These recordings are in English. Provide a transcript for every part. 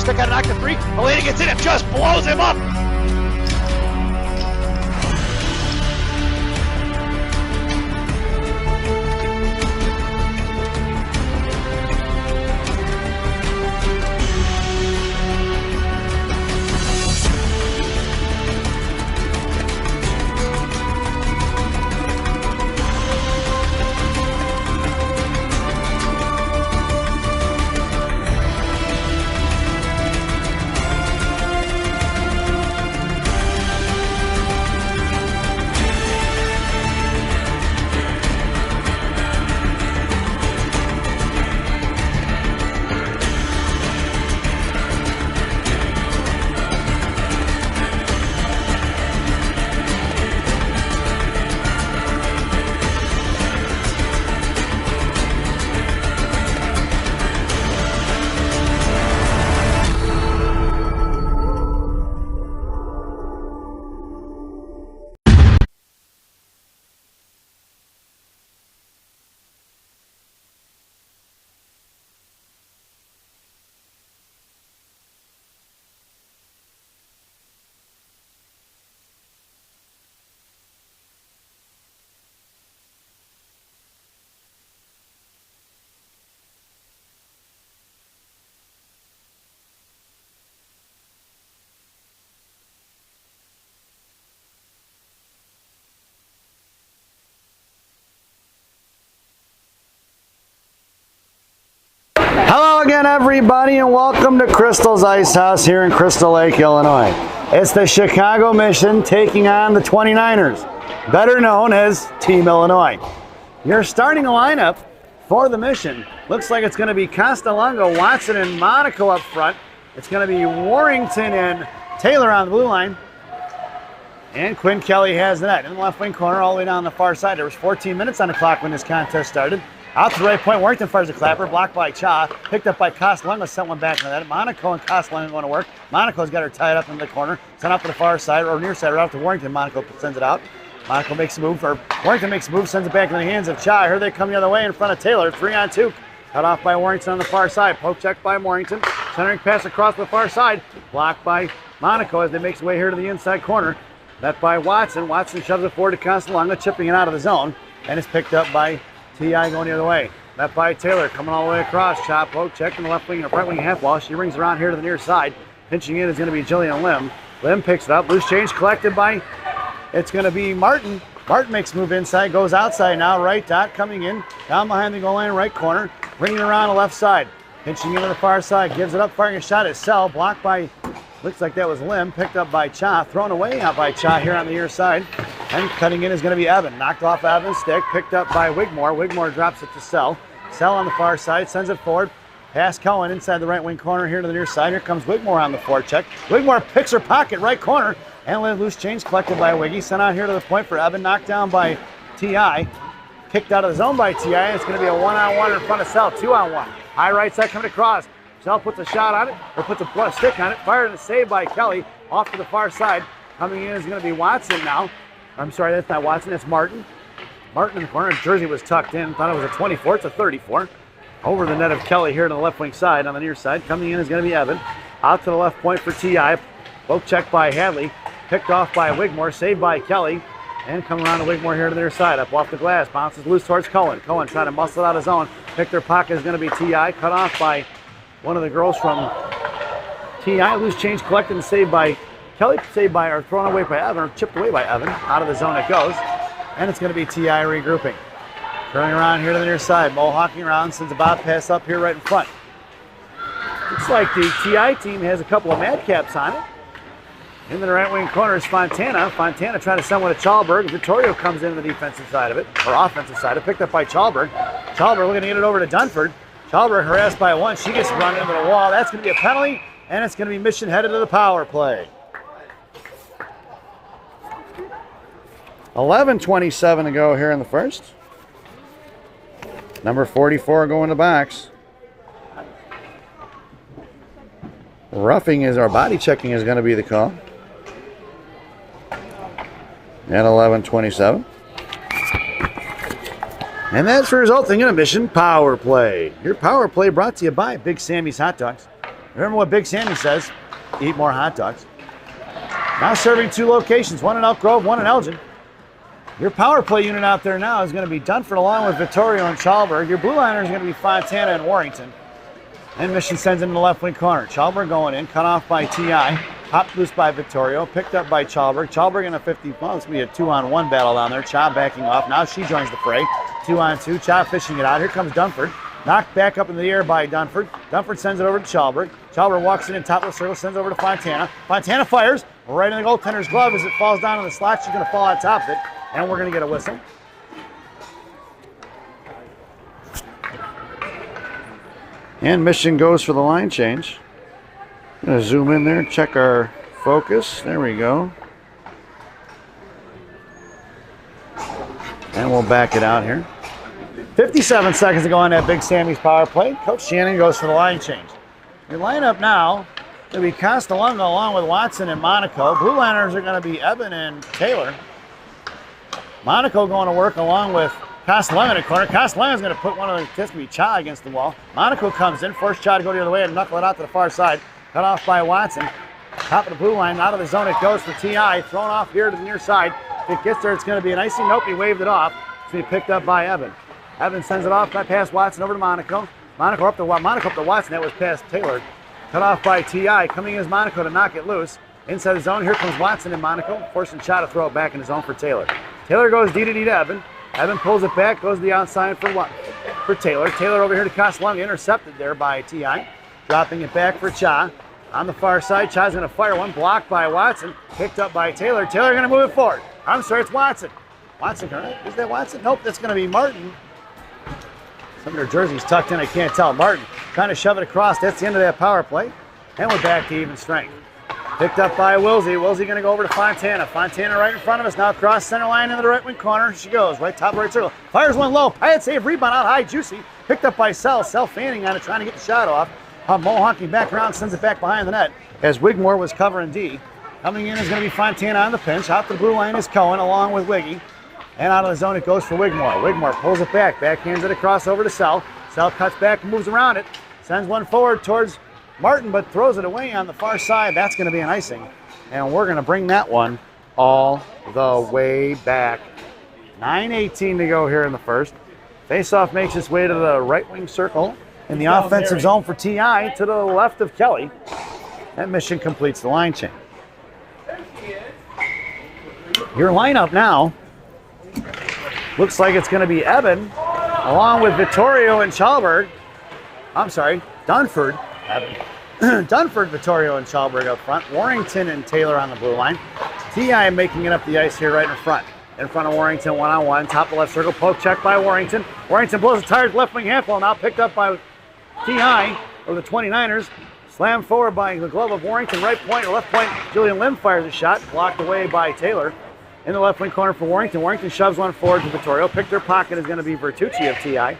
stick out an knock to 3. Helena gets in and just blows him up. Hello again, everybody, and welcome to Crystal's Ice House here in Crystal Lake, Illinois. It's the Chicago Mission taking on the 29ers, better known as Team Illinois. Your starting lineup for the Mission looks like it's going to be Castellongo, Watson, and Monaco up front. It's going to be Warrington and Taylor on the blue line. And Quinn Kelly has the net in the left wing corner all the way down the far side. There was 14 minutes on the clock when this contest started. Out to the right point, Warrington fires a clapper, blocked by Cha, picked up by Castellongo, sent one back into that. Monaco and Castellongo going to work. Monaco's got her tied up in the corner, sent out to the far side, or near side, right out to Warrington. Monaco sends it out. Monaco makes a move, or Warrington makes a move, sends it back in the hands of Cha. Here they come the other way in front of Taylor, 3-on-2. Cut off by Warrington on the far side. Poke check by Warrington. Centering pass across the far side. Blocked by Monaco as they make their way here to the inside corner. That by Watson. Watson shoves it forward to Castellongo, chipping it out of the zone. And it's picked up by T.I. going the other way. That by Taylor coming all the way across. Chop, poke check in the left wing and right wing half wall. She rings around here to the near side. Pinching in is going to be Jillian Lim. Lim picks it up. Loose change collected by, it's going to be Martin. Martin makes a move inside, goes outside now. Right dot coming in. Down behind the goal line, right corner. Bringing it around the left side. Pinching into the far side. Gives it up, firing a shot at Sell. Blocked by, looks like that was Lim. Picked up by Cha. Thrown away out by Cha here on the near side. And cutting in is going to be Evan. Knocked off Evan's stick. Picked up by Wigmore. Wigmore drops it to Sell. Sell on the far side. Sends it forward. Pass Cohen inside the right wing corner here to the near side. Here comes Wigmore on the forecheck. Wigmore picks her pocket right corner. And loose change collected by Wiggy. Sent out here to the point for Evan. Knocked down by T.I. Kicked out of the zone by T.I. It's going to be a 1-on-1 in front of Sell. 2-on-1. High right side coming across. Sell puts a shot on it, or puts a stick on it. Fired and saved by Kelly off to the far side. Coming in is going to be Watson now. I'm sorry, that's not Watson, that's Martin. Martin in the corner. Jersey was tucked in. Thought it was a 24. It's a 34. Over the net of Kelly here to the left wing side on the near side. Coming in is going to be Evan. Out to the left point for T.I. Poke check by Hadley. Picked off by Wigmore. Saved by Kelly. And coming around to Wigmore here to their side. Up off the glass. Bounces loose towards Cohen. Cohen trying to muscle it out of his own. Picked their pocket is going to be T.I. Cut off by one of the girls from T.I. Loose change collected and saved by Kelly. Saved by, or thrown away by Evan, or chipped away by Evan. Out of the zone it goes. And it's going to be T.I. regrouping. Turning around here to the near side. Mohawking around, sends a bob pass up here right in front. Looks like the T.I. team has a couple of madcaps on it. Into the right wing corner is Fontana. Fontana trying to send one to Chalberg. Vittorio comes in the defensive side of it, or offensive side. Picked up by Chalberg. Chalberg looking to get it over to Dunford. Chalberg harassed by one. She gets run into the wall. That's going to be a penalty, and it's going to be Mission headed to the power play. 11:27 to go here in the first. Number 44 going to box. Roughing is, our body checking is going to be the call. At 11:27. And that's resulting in a Mission power play. Your power play brought to you by Big Sammy's Hot Dogs. Remember what Big Sammy says, eat more hot dogs. Now serving 2 locations, one in Elk Grove, one in Elgin. Your power play unit out there now is going to be Dunford along with Vittorio and Chalberg. Your blue liner is going to be Fontana and Warrington. And Mission sends him in the left wing corner. Chalberg going in, cut off by T.I. Popped loose by Vittorio, picked up by Chalberg. Chalberg in a 50, well, it's going to be a 2-on-1 battle down there. Cha backing off. Now she joins the fray. 2-on-2. Cha fishing it out. Here comes Dunford. Knocked back up in the air by Dunford. Dunford sends it over to Chalberg. Chalberg walks in top of the circle, sends it over to Fontana. Fontana fires right in the goaltender's glove as it falls down in the slot. She's going to fall on top of it, and we're going to get a whistle. And Mission goes for the line change. Going to zoom in there, check our focus. There we go. And we'll back it out here. 57 seconds to go on that Big Sammy's power play. Coach Shannon goes for the line change. Your lineup now will be Castellunga along with Watson and Monaco. Blue liners are going to be Eben and Taylor. Monaco going to work along with Castellunga in the corner. Castellunga is going to put one of the, this going to be Cha against the wall. Monaco comes in, force Cha to go the other way and knuckle it out to the far side. Cut off by Watson. Top of the blue line, out of the zone it goes for T.I. Thrown off here to the near side. If it gets there, it's going to be an icy. Nope, he waved it off. It's going to be picked up by Eben. Eben sends it off, past Watson over to Monaco. Monaco up to Watson. That was past Taylor. Cut off by T.I. Coming in is Monaco to knock it loose. Inside the zone, here comes Watson and Monaco. Forcing Cha to throw it back in the zone for Taylor. Taylor goes D to D to Eben. Eben pulls it back, goes to the outside for Taylor. Taylor over here to Castellunga, intercepted there by T.I. Dropping it back for Cha. On the far side, Cha's going to fire one, blocked by Watson, picked up by Taylor. Taylor going to move it forward. I'm sorry, it's Watson. Watson, is that Watson? Nope, that's going to be Martin. Some of their jerseys tucked in, I can't tell. Martin trying to shove it across. That's the end of that power play. And we're back to even strength. Picked up by Wilsey. Wilsey going to go over to Fontana. Fontana right in front of us. Now across center line in the right wing corner. She goes. Right top right circle. Fires one low. Pyatt save. Rebound out high. Juicy. Picked up by Sell. Sell fanning on it, trying to get the shot off. Mohawking back around. Sends it back behind the net as Wigmore was covering D. Coming in is going to be Fontana on the pinch. Out the blue line is Cohen along with Wiggy. And out of the zone it goes for Wigmore. Wigmore pulls it back. Backhands it across over to Sell. Sell cuts back and moves around it. Sends one forward towards Martin, but throws it away on the far side. That's going to be an icing. And we're going to bring that one all the way back. 9:18 to go here in the first. Faceoff makes its way to the right wing circle in the offensive zone for T.I. to the left of Kelly. That Mission completes the line change. Your lineup now looks like it's going to be Eben along with Vittorio and Chalberg. I'm sorry, Dunford. Dunford, Vittorio, and Chalberg up front. Warrington and Taylor on the blue line. T.I. making it up the ice here right in front. In front of Warrington, one-on-one. Top of the left circle, poke check by Warrington. Warrington blows the tires left wing handful, now picked up by T.I. or the 29ers. Slammed forward by the glove of Warrington. Right point or left point, Julian Lim fires a shot. Blocked away by Taylor. In the left wing corner for Warrington. Warrington shoves one forward to Vittorio. Pick their pocket is going to be Bertucci of T.I.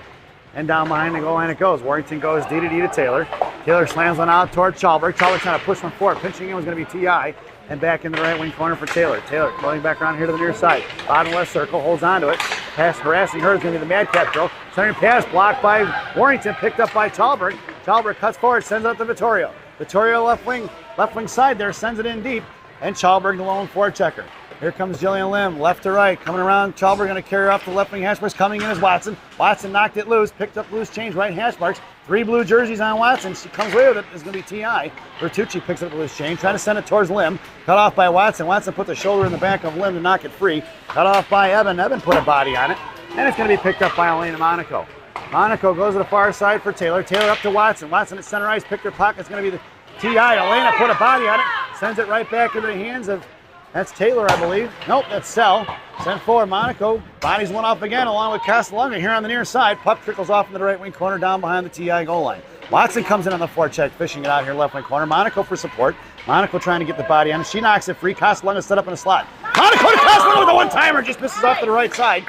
And down behind the goal line it goes. Warrington goes D to D to Taylor. Taylor slams one out toward Chalberg. Chalberg trying to push one forward. Pinching in was going to be T.I. And back in the right wing corner for Taylor. Taylor going back around here to the near side. Bottom left circle, holds on to it. Pass harassing her is going to be the Madcap throw. Centering pass blocked by Warrington, picked up by Chalberg. Chalberg cuts forward, sends out to Vittorio. Vittorio left wing side there, sends it in deep. And Chalberg the lone forechecker. Here comes Jillian Lim, left to right, coming around. Chalberg going to carry off the left wing hash marks. Coming in is Watson. Watson knocked it loose, picked up loose change, right hash marks. 3 blue jerseys on Watson. She comes away with it. It's going to be T.I. Bertucci picks up the loose change, trying to send it towards Lim. Cut off by Watson. Watson put the shoulder in the back of Lim to knock it free. Cut off by Eben. Eben put a body on it. And it's going to be picked up by Elena Monaco. Monaco goes to the far side for Taylor. Taylor up to Watson. Watson at center ice, picked her pocket. It's going to be the T.I. Elena put a body on it. Sends it right back into the hands of, that's Taylor, I believe. Nope, that's Sell. Sent forward, Monaco. Bodies one off again, along with Castellunga here on the near side. Puck trickles off into the right wing corner, down behind the T.I. goal line. Watson comes in on the forecheck, fishing it out here left wing corner. Monaco for support. Monaco trying to get the body on it. She knocks it free. Castellunga set up in a slot. Monaco to Castellunga with a one-timer. Just misses off to the right side.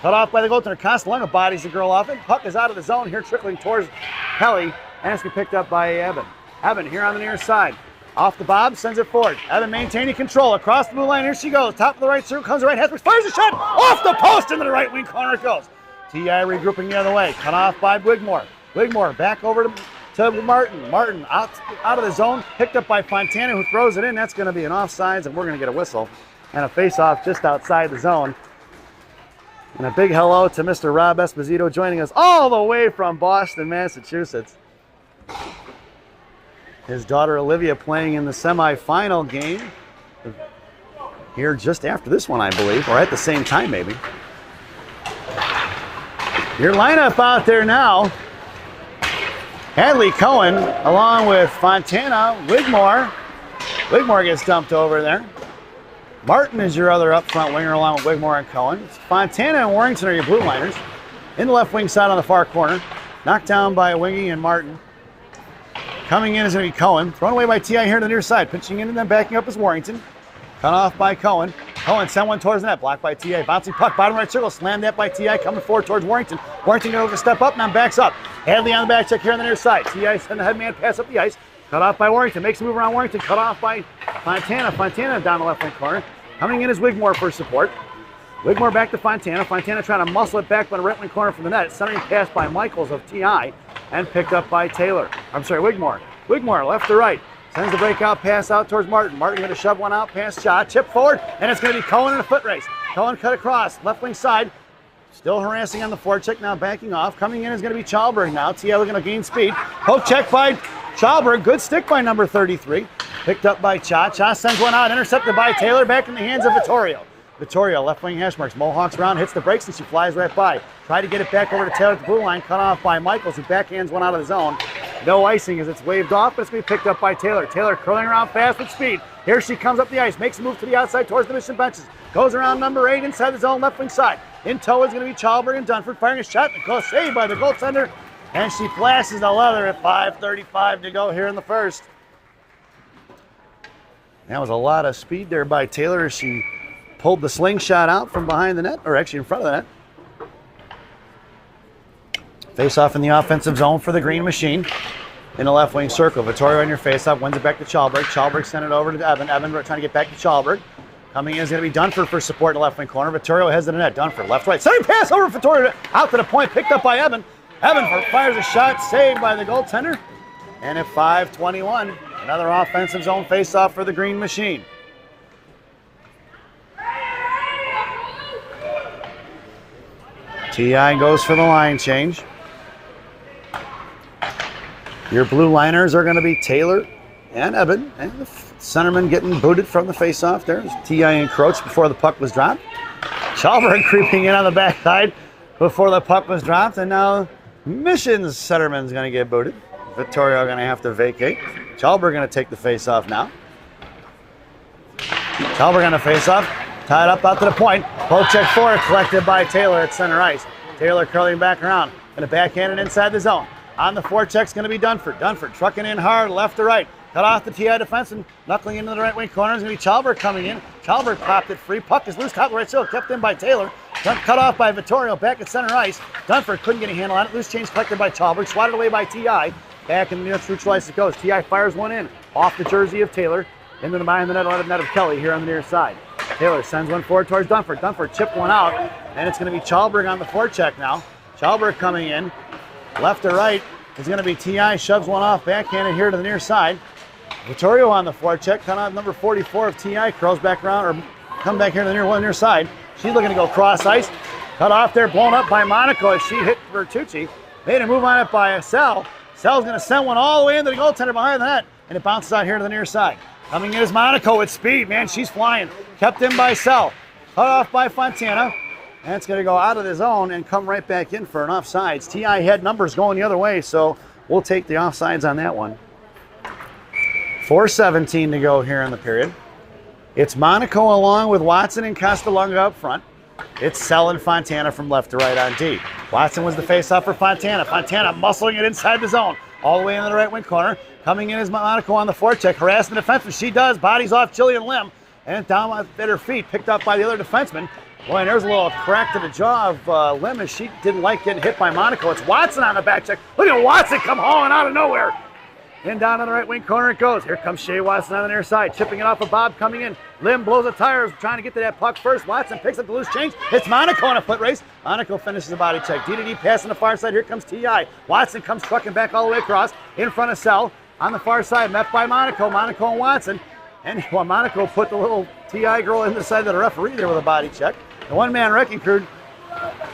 Cut off by the goaltender. Castellunga bodies the girl off it. Puck is out of the zone here, trickling towards Kelly. And it's picked up by Eben. Eben here on the near side. Off the bob, sends it forward. Eben maintaining control. Across the blue line, here she goes. Top of the right circle, comes the right, Hesper fires a shot. Off the post into the right wing corner it goes. T.I. regrouping the other way. Cut off by Wigmore. Wigmore back over to to Martin. Martin out of the zone, picked up by Fontana, who throws it in. That's going to be an offsides, and we're going to get a whistle and a face-off just outside the zone. And a big hello to Mr. Rob Esposito joining us all the way from Boston, Massachusetts. His daughter Olivia playing in the semifinal game here just after this one, I believe, or at the same time maybe. Your lineup out there now. Hadley Cohen along with Fontana, Wigmore. Wigmore gets dumped over there. Martin is your other up front winger along with Wigmore and Cohen. Fontana and Warrington are your blue liners. In the left wing side on the far corner. Knocked down by Wiggy and Martin. Coming in is going to be Cohen. Thrown away by T.I. here to the near side. Pitching in and then backing up is Warrington. Cut off by Cohen. Cohen sent one towards the net. Blocked by T.I. Bouncing puck, bottom right circle. Slammed that by T.I. Coming forward towards Warrington. Warrington going to step up, now backs up. Hadley on the back check here on the near side. T.I. send the headman pass up the ice. Cut off by Warrington. Makes a move around Warrington. Cut off by Fontana. Fontana down the left wing corner. Coming in is Wigmore for support. Wigmore back to Fontana. Fontana trying to muscle it back by the right wing corner from the net. Centering pass by Michaels of T.I. and picked up by Taylor. I'm sorry, Wigmore. Wigmore left to right. Sends the breakout pass out towards Martin. Martin going to shove one out past shot. Chip forward, and it's going to be Cohen in a foot race. Cohen cut across, left wing side. Still harassing on the forecheck, now backing off. Coming in is going to be Chalberg now. T.I. looking to gain speed. Poke check by Chalberg. Good stick by number 33. Picked up by Cha. Cha sends one out, intercepted by Taylor. Back in the hands of Vittorio. Vittorio, left wing hash marks. Mohawks round, hits the brakes, and she flies right by. Try to get it back over to Taylor at the blue line. Cut off by Michaels, who backhands one out of the zone. No icing as it's waved off, but it's going to be picked up by Taylor. Taylor curling around fast with speed. Here she comes up the ice, makes a move to the outside towards the Mission benches. Goes around number 8 inside the zone, left wing side. In tow is going to be Chalberg and Dunford firing a shot. The goal saved by the goaltender, and she flashes the leather at 5:35 to go here in the first. That was a lot of speed there by Taylor as she pulled the slingshot out from behind the net, or actually in front of the net. Face off in the offensive zone for the Green Machine. In the left wing circle. Vittorio on your face off, wins it back to Chalberg. Chalberg sent it over to Evan. Evan trying to get back to Chalberg. Coming in is going to be Dunford for support in the left wing corner. Vittorio heads to the net. Dunford left right. Sending pass over Vittorio out to the point. Picked up by Evan. Evan fires a shot saved by the goaltender. And at 5:21, another offensive zone face off for the Green Machine. T.I. goes for the line change. Your blue liners are going to be Taylor and Evan. And the centerman getting booted from the faceoff there. T.I. encroached before the puck was dropped. Chalberg creeping in on the backside before the puck was dropped. And now Mission's centerman's going to get booted. Vittorio going to have to vacate. Chalberg going to take the faceoff now. Chalberg on the faceoff. Tied up out to the point. Poke check forward, collected by Taylor at center ice. Taylor curling back around. Going to backhand it inside the zone. On the forecheck's going to be Dunford. Dunford trucking in hard, left to right. Cut off the T.I. defense and knuckling into the right wing corner is going to be Chalberg coming in. Chalberg popped it free. Puck is loose. Top right field, kept in by Taylor. Cut off by Vittorio back at center ice. Dunford couldn't get a handle on it. Loose change collected by Chalberg. Swatted away by T.I. Back in the neutral ice it goes. T.I. fires one in off the jersey of Taylor. Into the behind the net of Kelly here on the near side. Taylor sends one forward towards Dunford. Dunford chipped one out, and it's going to be Chalberg on the forecheck now. Chalberg coming in. Left to right is going to be T.I. Shoves one off, backhanded here to the near side. Vittorio on the forecheck, cut out number 44 of T.I. Curls back around, or come back here to the near side. She's looking to go cross ice. Cut off there, blown up by Monaco as she hit Bertucci. Made a move on it by Sell. Sell's going to send one all the way into the goaltender behind the net, and it bounces out here to the near side. Coming in is Monaco with speed. Man, she's flying. Kept in by Sell. Cut off by Fontana. And it's going to go out of the zone and come right back in for an offsides. T.I. had numbers going the other way, so we'll take the offsides on that one. 4:17 to go here in the period. It's Monaco along with Watson and Castalunga up front. It's Sell and Fontana from left to right on D. Watson was the face-off for Fontana. Fontana muscling it inside the zone. All the way into the right wing corner. Coming in is Monaco on the forecheck. Harassing the defenseman. She does. Bodies off Jillian Lim. And down at her feet. Picked up by the other defenseman. Boy, and there's a little crack to the jaw of Lim as she didn't like getting hit by Monaco. It's Watson on the back check. Look at Watson come hauling out of nowhere. In down on the right wing corner it goes. Here comes Shea Watson on the near side, chipping it off of Bob coming in. Lim blows the tires, trying to get to that puck first. Watson picks up the loose change. It's Monaco in a foot race. Monaco finishes the body check. DDD pass on the far side. Here comes T.I. Watson comes trucking back all the way across in front of Sell. On the far side, met by Monaco. Monaco and Watson. And Monaco put the little T.I. girl in the side of the referee there with a body check. The one-man wrecking crew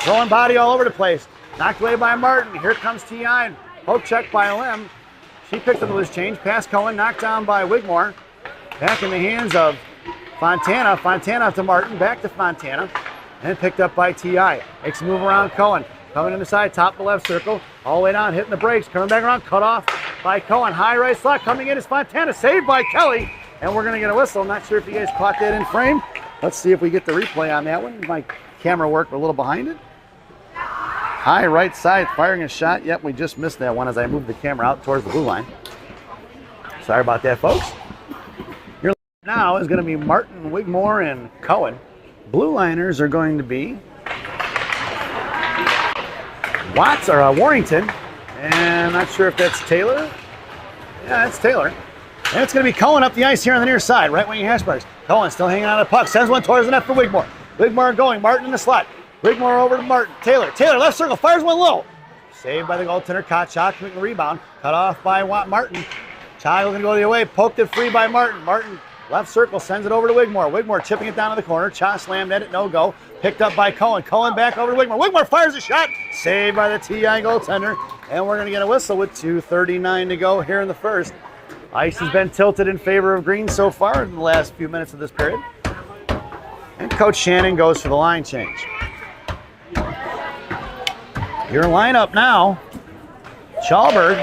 throwing body all over the place. Knocked away by Martin. Here comes T.I. Poke check by Lim. She picks up the loose change. Pass Cohen, knocked down by Wigmore. Back in the hands of Fontana. Fontana to Martin, back to Fontana. And picked up by T.I. Makes a move around Cohen. Coming in the side, top of the left circle. All the way down, hitting the brakes. Coming back around, cut off by Cohen. High right slot, coming in is Fontana. Saved by Kelly. And we're going to get a whistle. I'm not sure if you guys caught that in frame. Let's see if we get the replay on that one. My camera work a little behind it. High right side, firing a shot. Yep, we just missed that one as I moved the camera out towards the blue line. Sorry about that, folks. Your now is going to be Martin, Wigmore, and Cohen. Blue liners are going to be Watts or Warrington, and I'm not sure if that's Taylor. Yeah, that's Taylor. And it's going to be Cohen up the ice here on the near side, right wing Hashbergs. Cohen still hanging on the puck, sends one towards the net for Wigmore. Wigmore going, Martin in the slot. Wigmore over to Martin. Taylor left circle, fires one low. Saved by the goaltender, Kotchak, making the rebound. Cut off by Martin. Child going to go the other way, poked it free by Martin. Martin, left circle, sends it over to Wigmore. Wigmore chipping it down to the corner. Cha slammed at it, no go. Picked up by Cohen. Cohen back over to Wigmore. Wigmore fires a shot. Saved by the T.I. goaltender. And we're going to get a whistle with 2:39 to go here in the first. Ice has been tilted in favor of green so far in the last few minutes of this period. And Coach Shannon goes for the line change. Your lineup now, Chalberg,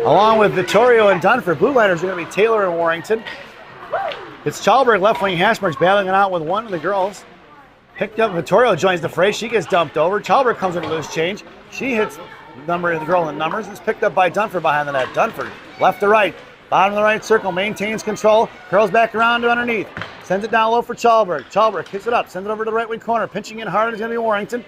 along with Vittorio and Dunford. Blue liners are going to be Taylor and Warrington. It's Chalberg, left wing Hashberg's battling it out with one of the girls. Picked up, Vittorio joins the fray. She gets dumped over. Chalberg comes with a loose change. She hits the girl in numbers. It's picked up by Dunford behind the net. Dunford, left to right. Bottom of the right circle, maintains control. Curls back around to underneath. Sends it down low for Chalberg. Chalberg kicks it up, sends it over to the right wing corner. Pinching in hard is going to be Warrington.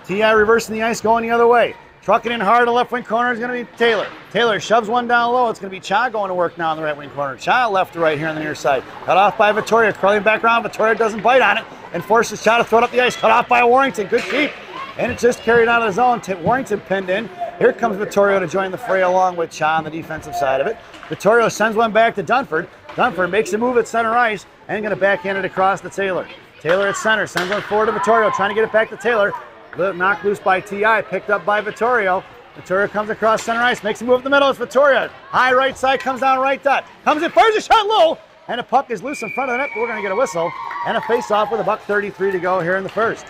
T.I. reversing the ice, going the other way. Trucking in hard to left wing corner is going to be Taylor. Taylor shoves one down low. It's going to be Cha going to work now on the right wing corner. Cha left to right here on the near side. Cut off by Vittorio. Curling back around. Vittorio doesn't bite on it and forces Cha to throw it up the ice. Cut off by Warrington. Good keep. And it just carried out of the zone. Warrington pinned in. Here comes Vittorio to join the fray along with Cha on the defensive side of it. Vittorio sends one back to Dunford. Dunford makes a move at center ice and going to backhand it across to Taylor. Taylor at center. Sends one forward to Vittorio. Trying to get it back to Taylor. Knocked loose by T.I. Picked up by Vittorio. Vittorio comes across center ice. Makes a move in the middle. It's Vittorio. High right side. Comes down right dot. Comes in. Fires a shot low. And a puck is loose in front of the net. We're going to get a whistle. And a face-off with $1:33 to go here in the first.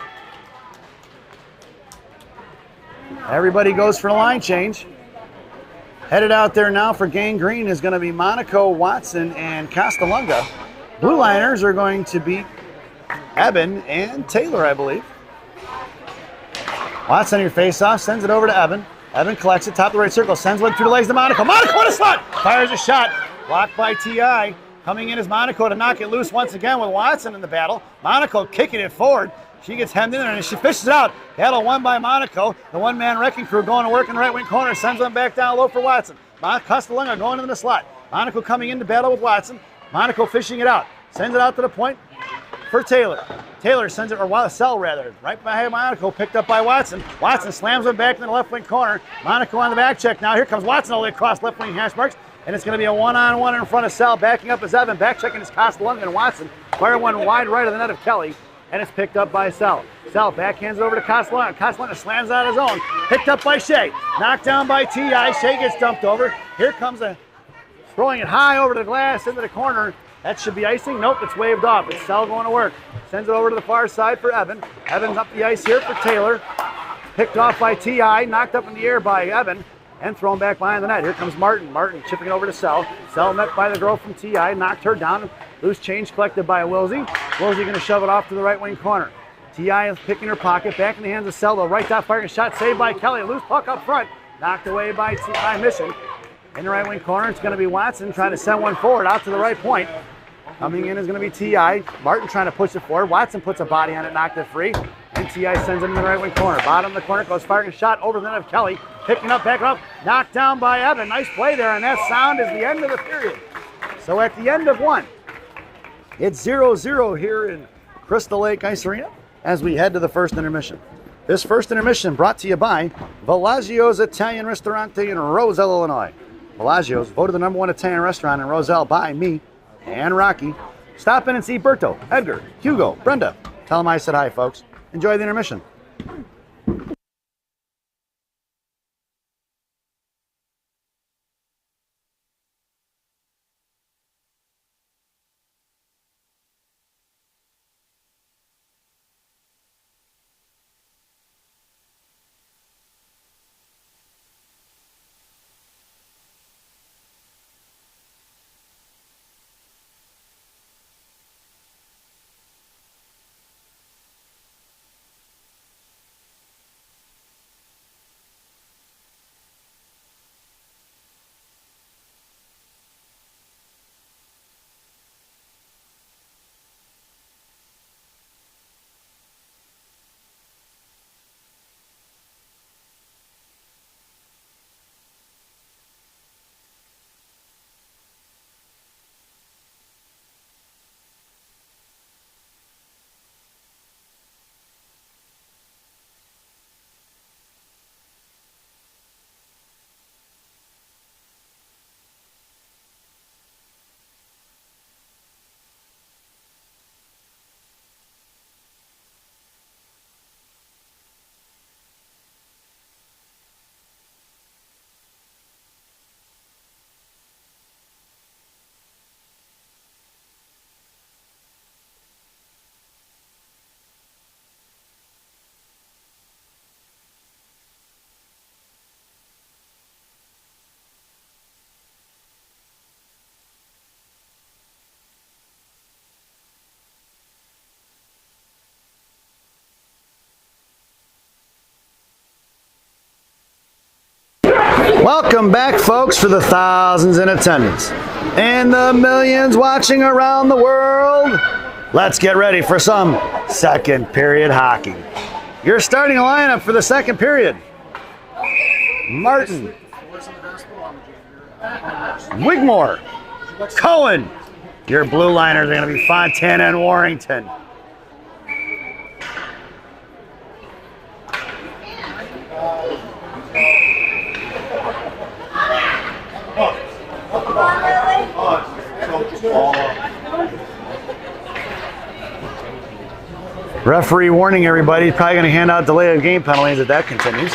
Everybody goes for the line change. Headed out there now for Gang Green is going to be Monaco, Watson, and Costalunga. Blue liners are going to be Eben and Taylor, I believe. Watson your face-off, sends it over to Eben. Eben collects it, top of the right circle, sends one through the legs to Monaco. Monaco in a slot! Fires a shot, blocked by T.I. Coming in is Monaco to knock it loose once again with Watson in the battle. Monaco kicking it forward. She gets hemmed in there and she fishes it out. Battle won by Monaco. The one-man wrecking crew going to work in the right wing corner, sends one back down low for Watson. Costalunga going into the slot. Monaco coming in to battle with Watson. Monaco fishing it out. Sends it out to the point for Taylor. Taylor sends it, or Sell rather, right behind Monaco, picked up by Watson. Watson slams it back in the left wing corner. Monaco on the back check now. Here comes Watson all the way across left wing hash marks. And it's going to be a one-on-one in front of Sell. Backing up is Evan. Back checking is Costalunga and Watson. Fire one wide right of the net of Kelly. And it's picked up by Sell. Sell backhands it over to Costalunga. Costalunga slams out his own. Picked up by Shea. Knocked down by T.I. Shea gets dumped over. Here comes throwing it high over the glass into the corner. That should be icing. Nope, it's waved off. It's Sell going to work. Sends it over to the far side for Evan. Evan's up the ice here for Taylor. Picked off by T.I. Knocked up in the air by Evan. And thrown back behind the net. Here comes Martin. Martin chipping it over to Sell. Sell met by the girl from T.I. Knocked her down. Loose change collected by Wilsey. Wilsey going to shove it off to the right wing corner. T.I. is picking her pocket. Back in the hands of Sell. The right dot firing shot saved by Kelly. Loose puck up front. Knocked away by Mission. In the right wing corner, it's going to be Watson trying to send one forward out to the right point. Coming in is going to be T.I. Martin trying to push it forward. Watson puts a body on it, knocked it free. And T.I. sends it in the right wing corner. Bottom of the corner goes firing a shot over the net of Kelly. picking up, backing up, knocked down by Evan. Nice play there, and that sound is the end of the period. So at the end of one, it's 0-0 here in Crystal Lake Ice Arena as we head to the first intermission. This first intermission brought to you by Villaggio's Italian Ristorante in Roselle, Illinois. Villaggio's, voted the #1 Italian restaurant in Roselle by me and Rocky. Stop in and see Berto, Edgar, Hugo, Brenda. Tell them I said hi, folks. Enjoy the intermission. Welcome back, folks, for the thousands in attendance and the millions watching around the world. Let's get ready for some second period hockey. Your starting lineup for the second period: Martin, Wigmore, Cohen. Your blue liners are going to be Fontana and Warrington. Referee warning everybody, he's probably going to hand out delay of game penalties if that continues.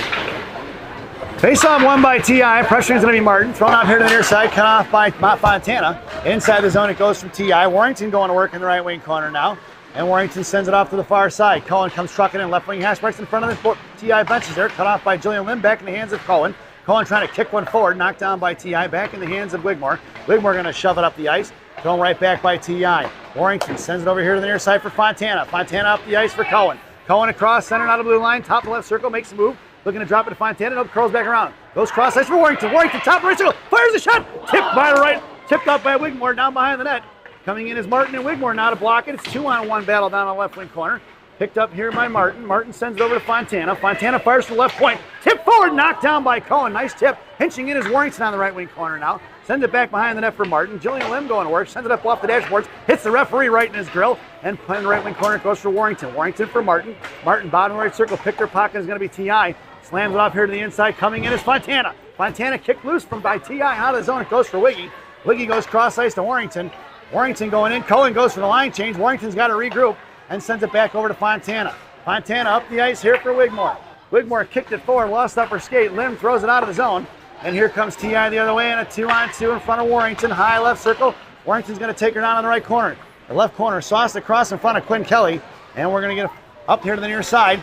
Face-off won by T.I. Pressuring is going to be Martin. Thrown out here to the near side, cut off by Fontana. Inside the zone it goes from T.I. Warrington going to work in the right wing corner now. And Warrington sends it off to the far side. Cohen comes trucking in, left wing hash breaks in front of the T.I. benches there. Cut off by Jillian Lim, back in the hands of Cohen. Cohen trying to kick one forward, knocked down by T.I. Back in the hands of Wigmore. Wigmore going to shove it up the ice. Thrown right back by T.I. Warrington sends it over here to the near side for Fontana. Fontana up the ice for Cohen. Cohen across, center out of the blue line, top of the left circle, makes a move. Looking to drop it to Fontana. Nope, curls back around. Goes cross ice for Warrington. Warrington, top right circle, fires a shot. Tipped by the right, tipped up by Wigmore down behind the net. Coming in is Martin and Wigmore now to block it. It's 2-on-1 battle down on the left wing corner. Picked up here by Martin. Martin sends it over to Fontana. Fontana fires to the left point. Tip forward, knocked down by Cohen. Nice tip. Hinching in is Warrington on the right wing corner now. Sends it back behind the net for Martin. Jillian Lim going to work. Sends it up off the dashboards. Hits the referee right in his grill. And playing the right wing corner goes for Warrington. Warrington for Martin. Martin bottom right circle. Picked her pocket is going to be T.I. Slams it off here to the inside. Coming in is Fontana. Fontana kicked loose from by T.I. out of the zone. It goes for Wiggy. Wiggy goes cross ice to Warrington. Warrington going in. Cohen goes for the line change. Warrington's got to regroup and sends it back over to Fontana. Fontana up the ice here for Wigmore. Wigmore kicked it forward, lost upper skate. Lim throws it out of the zone. And here comes T.I. the other way, and a 2-on-2 in front of Warrington. High left circle. Warrington's going to take her down on the right corner. The left corner, sauced across in front of Quinn Kelly. And we're going to get up here to the near side.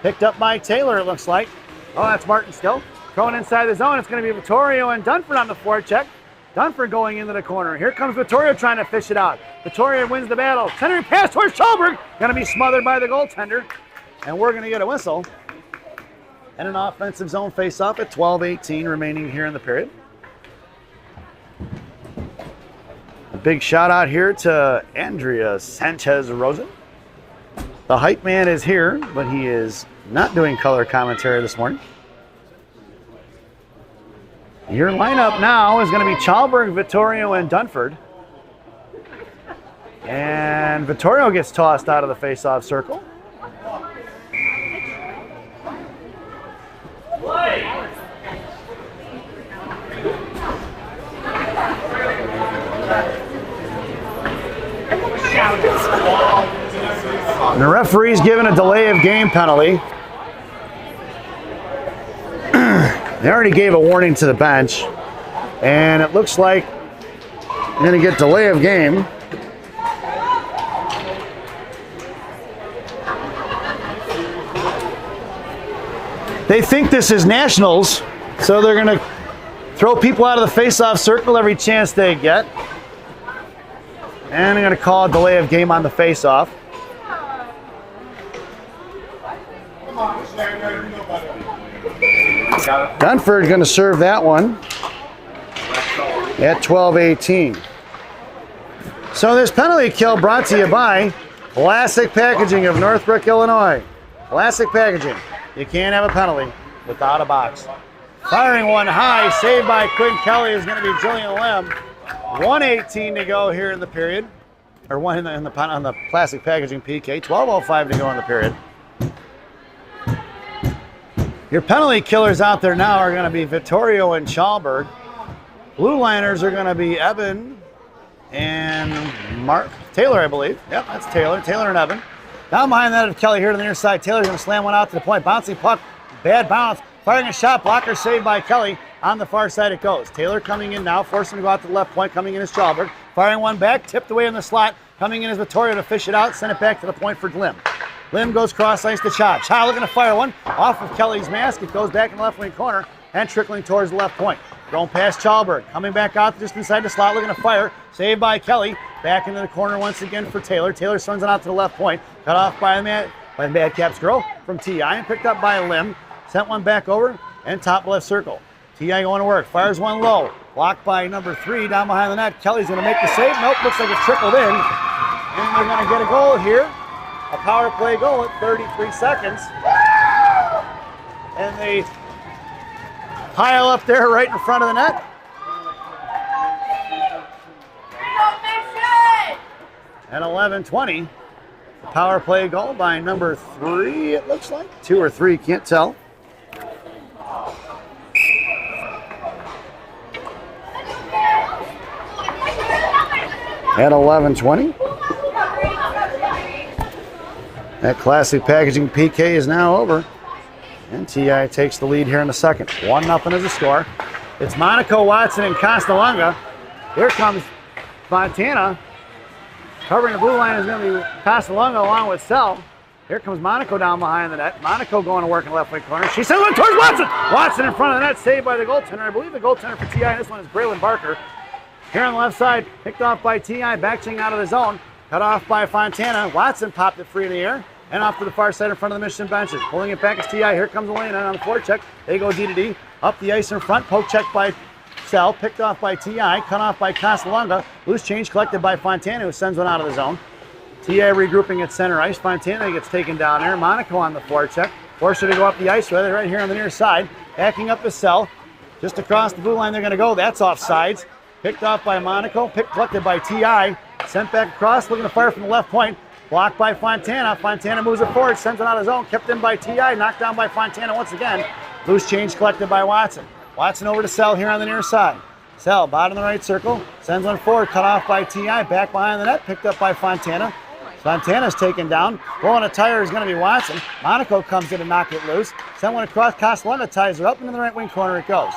Picked up by Taylor, it looks like. Oh, that's Martin still. Going inside the zone. It's going to be Vittorio and Dunford on the forecheck. Dunford going into the corner. Here comes Vittorio trying to fish it out. Vittorio wins the battle. Centering pass towards Schulberg. Going to be smothered by the goaltender. And we're going to get a whistle. And an offensive zone face-off at 12:18 remaining here in the period. A big shout out here to Andrea Sanchez-Rosen. The hype man is here, but he is not doing color commentary this morning. Your lineup now is going to be Chalberg, Vittorio, and Dunford. And Vittorio gets tossed out of the face-off circle. And the referee's given a delay of game penalty. They already gave a warning to the bench, and it looks like they're going to get delay of game. They think this is nationals, so they're going to throw people out of the face-off circle every chance they get. And they're going to call a delay of game on the face-off. Dunford going to serve that one at 12:18. So this penalty kill brought to you by Classic Packaging of Northbrook, Illinois. Classic Packaging. You can't have a penalty without a box. Firing one high, saved by Quinn Kelly, is going to be Jillian Lim. 1:18 to go here in the period, or one on the Classic Packaging PK. 12:05 to go in the period. Your penalty killers out there now are going to be Vittorio and Chalberg. Blue liners are going to be Eben and Taylor, I believe. Yep, that's Taylor. Taylor and Eben. Down behind that of Kelly here to the near side. Taylor's going to slam one out to the point. Bouncing puck, bad bounce. Firing a shot, blocker saved by Kelly. On the far side it goes. Taylor coming in now, forcing to go out to the left point. Coming in is Chalberg. Firing one back, tipped away in the slot. Coming in is Vittorio to fish it out. Send it back to the point for Lim. Lim goes cross ice to Cha. Cha looking to fire one off of Kelly's mask. It goes back in the left wing corner and trickling towards the left point. Going past Chalberg. Coming back out just inside the slot, looking to fire. Saved by Kelly. Back into the corner once again for Taylor. Taylor sends it out to the left point. Cut off by the Madcaps girl from T.I. and picked up by Lim. Sent one back over and top left circle. T.I. going to work. Fires one low. Blocked by number 3 down behind the net. Kelly's going to make the save. Nope, looks like it's trickled in. And they're going to get a goal here. A power play goal at 33 seconds. And they pile up there right in front of the net. And 11:20. Power play goal by number 3, it looks like. 2 or 3, can't tell. At 11:20. That Classic Packaging PK is now over. And TI takes the lead here in the second. 1-0 is the score. It's Monaco, Watson, and Castellunga. Here comes Fontana. Covering the blue line is going to be Castellunga along with Sell. Here comes Monaco down behind the net. Monaco going to work in the left wing corner. She sends one towards Watson. Watson in front of the net, saved by the goaltender. I believe the goaltender for TI, this one is Braylon Barker. Here on the left side, picked off by TI, backching out of the zone. Cut off by Fontana. Watson popped it free in the air. And off to the far side in front of the Mission benches. Pulling it back is TI. Here comes Elena on the forecheck. They go D to D. Up the ice in front. Poke check by Sell. Picked off by TI. Cut off by Castellunga. Loose change collected by Fontana, who sends one out of the zone. TI regrouping at center ice. Fontana gets taken down there. Monaco on the forecheck. Forced her to go up the ice with it right here on the near side. Backing up is Sell. Just across the blue line they're going to go. That's offsides. Picked off by Monaco. Collected by TI. Sent back across. Looking to fire from the left point. Blocked by Fontana. Fontana moves it forward, sends it out of zone, kept in by TI, knocked down by Fontana once again. Loose change collected by Watson. Watson over to Sell here on the near side. Sell, bottom of the right circle, sends one forward, cut off by TI, back behind the net, picked up by Fontana. Fontana's taken down. Blowing a tire is going to be Watson. Monaco comes in to knock it loose. Send one across, Castellunga ties her up into the right wing corner it goes.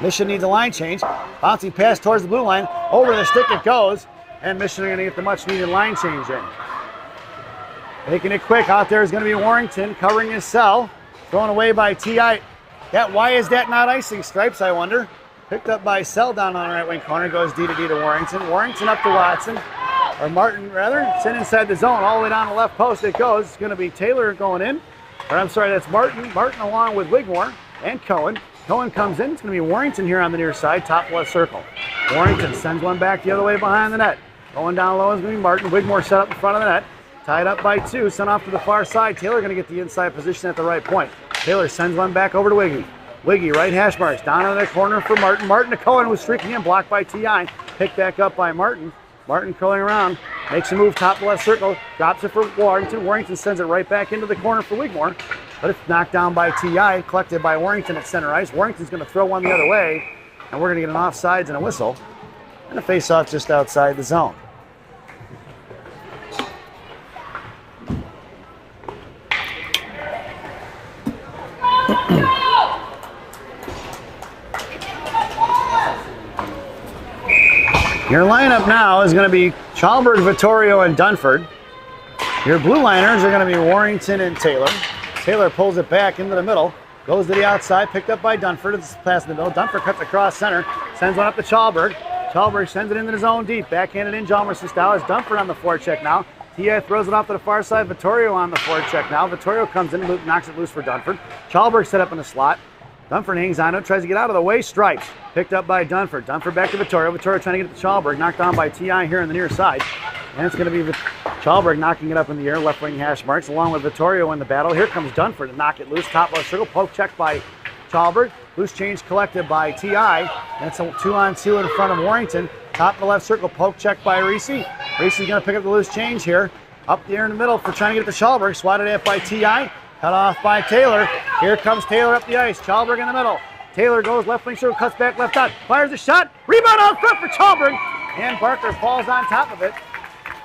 Mission needs a line change. Bouncing pass towards the blue line. Over the stick it goes. And Mission are going to get the much needed line change in. Making it quick out there is going to be Warrington covering his Sell. Thrown away by T.I. Why is that not icing stripes, I wonder? Picked up by Sell down on the right wing corner. Goes D to D to Warrington. Warrington up to Watson. Or Martin, rather. It's inside the zone. All the way down the left post it goes. It's going to be Taylor going in. Or I'm sorry, that's Martin. Martin along with Wigmore and Cohen. Cohen comes in. It's going to be Warrington here on the near side. Top left circle. Warrington sends one back the other way behind the net. Going down low is going to be Martin. Wigmore set up in front of the net. Tied up by 2, sent off to the far side. Taylor going to get the inside position at the right point. Taylor sends one back over to Wiggy. Wiggy, right hash marks. Down in the corner for Martin. Martin to Cohen, who's streaking in, blocked by T.I. Picked back up by Martin. Martin curling around, makes a move top of the left circle, drops it for Warrington. Warrington sends it right back into the corner for Wigmore, but it's knocked down by T.I., collected by Warrington at center ice. Warrington's going to throw one the other way, and we're going to get an offsides and a whistle, and a face-off just outside the zone. Your lineup now is going to be Chalberg, Vittorio, and Dunford. Your blue liners are going to be Warrington and Taylor. Taylor pulls it back into the middle, goes to the outside, picked up by Dunford. It's past the middle. Dunford cuts across center, sends one up to Chalberg. Chalberg sends it into the zone deep, backhanded in Jalmerson style. It's Dunford on the forecheck now. T.I. throws it off to the far side. Vittorio on the forecheck now. Vittorio comes in, knocks it loose for Dunford. Chalberg set up in the slot. Dunford hangs on to it, tries to get out of the way, stripes. Picked up by Dunford. Dunford back to Vittorio. Vittorio trying to get it to Chalberg. Knocked down by T.I. here on the near side. And it's going to be Chalberg knocking it up in the air, left wing hash marks, along with Vittorio in the battle. Here comes Dunford to knock it loose. Top left circle, poke check by Chalberg. Loose change collected by T.I. That's a 2-on-2 in front of Warrington. Top of the left circle, poke check by Reese. Reese's going to pick up the loose change here. Up there in the middle for trying to get it to Chalberg. Swatted at by T.I. Cut off by Taylor. Here comes Taylor up the ice. Chalberg in the middle. Taylor goes left wing circle, cuts back left out, fires a shot. Rebound out front for Chalberg. And Barker falls on top of it.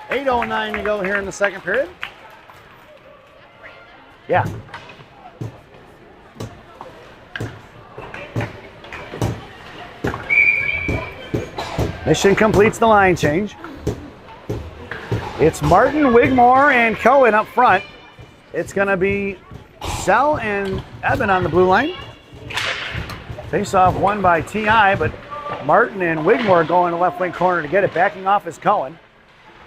8:09 to go here in the second period. Yeah. Mission completes the line change. It's Martin, Wigmore, and Cohen up front. It's going to be Sell and Eben on the blue line. Face-off won by T.I., but Martin and Wigmore going to left wing corner to get it. Backing off is Cohen.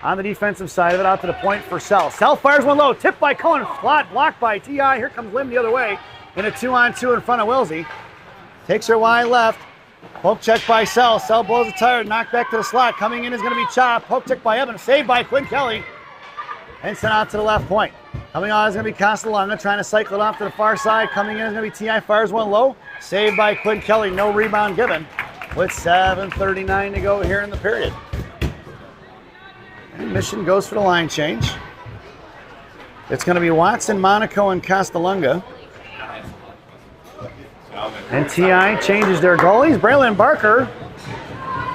On the defensive side of it, out to the point for Sell. Sell fires one low, tipped by Cohen, slot blocked by T.I. Here comes Lim the other way in a 2-on-2 in front of Wilsey. Takes her wide left. Poke check by Sell. Sell blows a tire, knocked back to the slot. Coming in is going to be Chop. Poke check by Eben, saved by Quinn Kelly. And sent out to the left point. Coming on is going to be Castellano, trying to cycle it off to the far side. Coming in is going to be T.I. Fires one low. Saved by Quinn Kelly. No rebound given. With 7:39 to go here in the period. And Mission goes for the line change. It's going to be Watson, Monaco, and Castellunga. And T.I. changes their goalies. Braylon Barker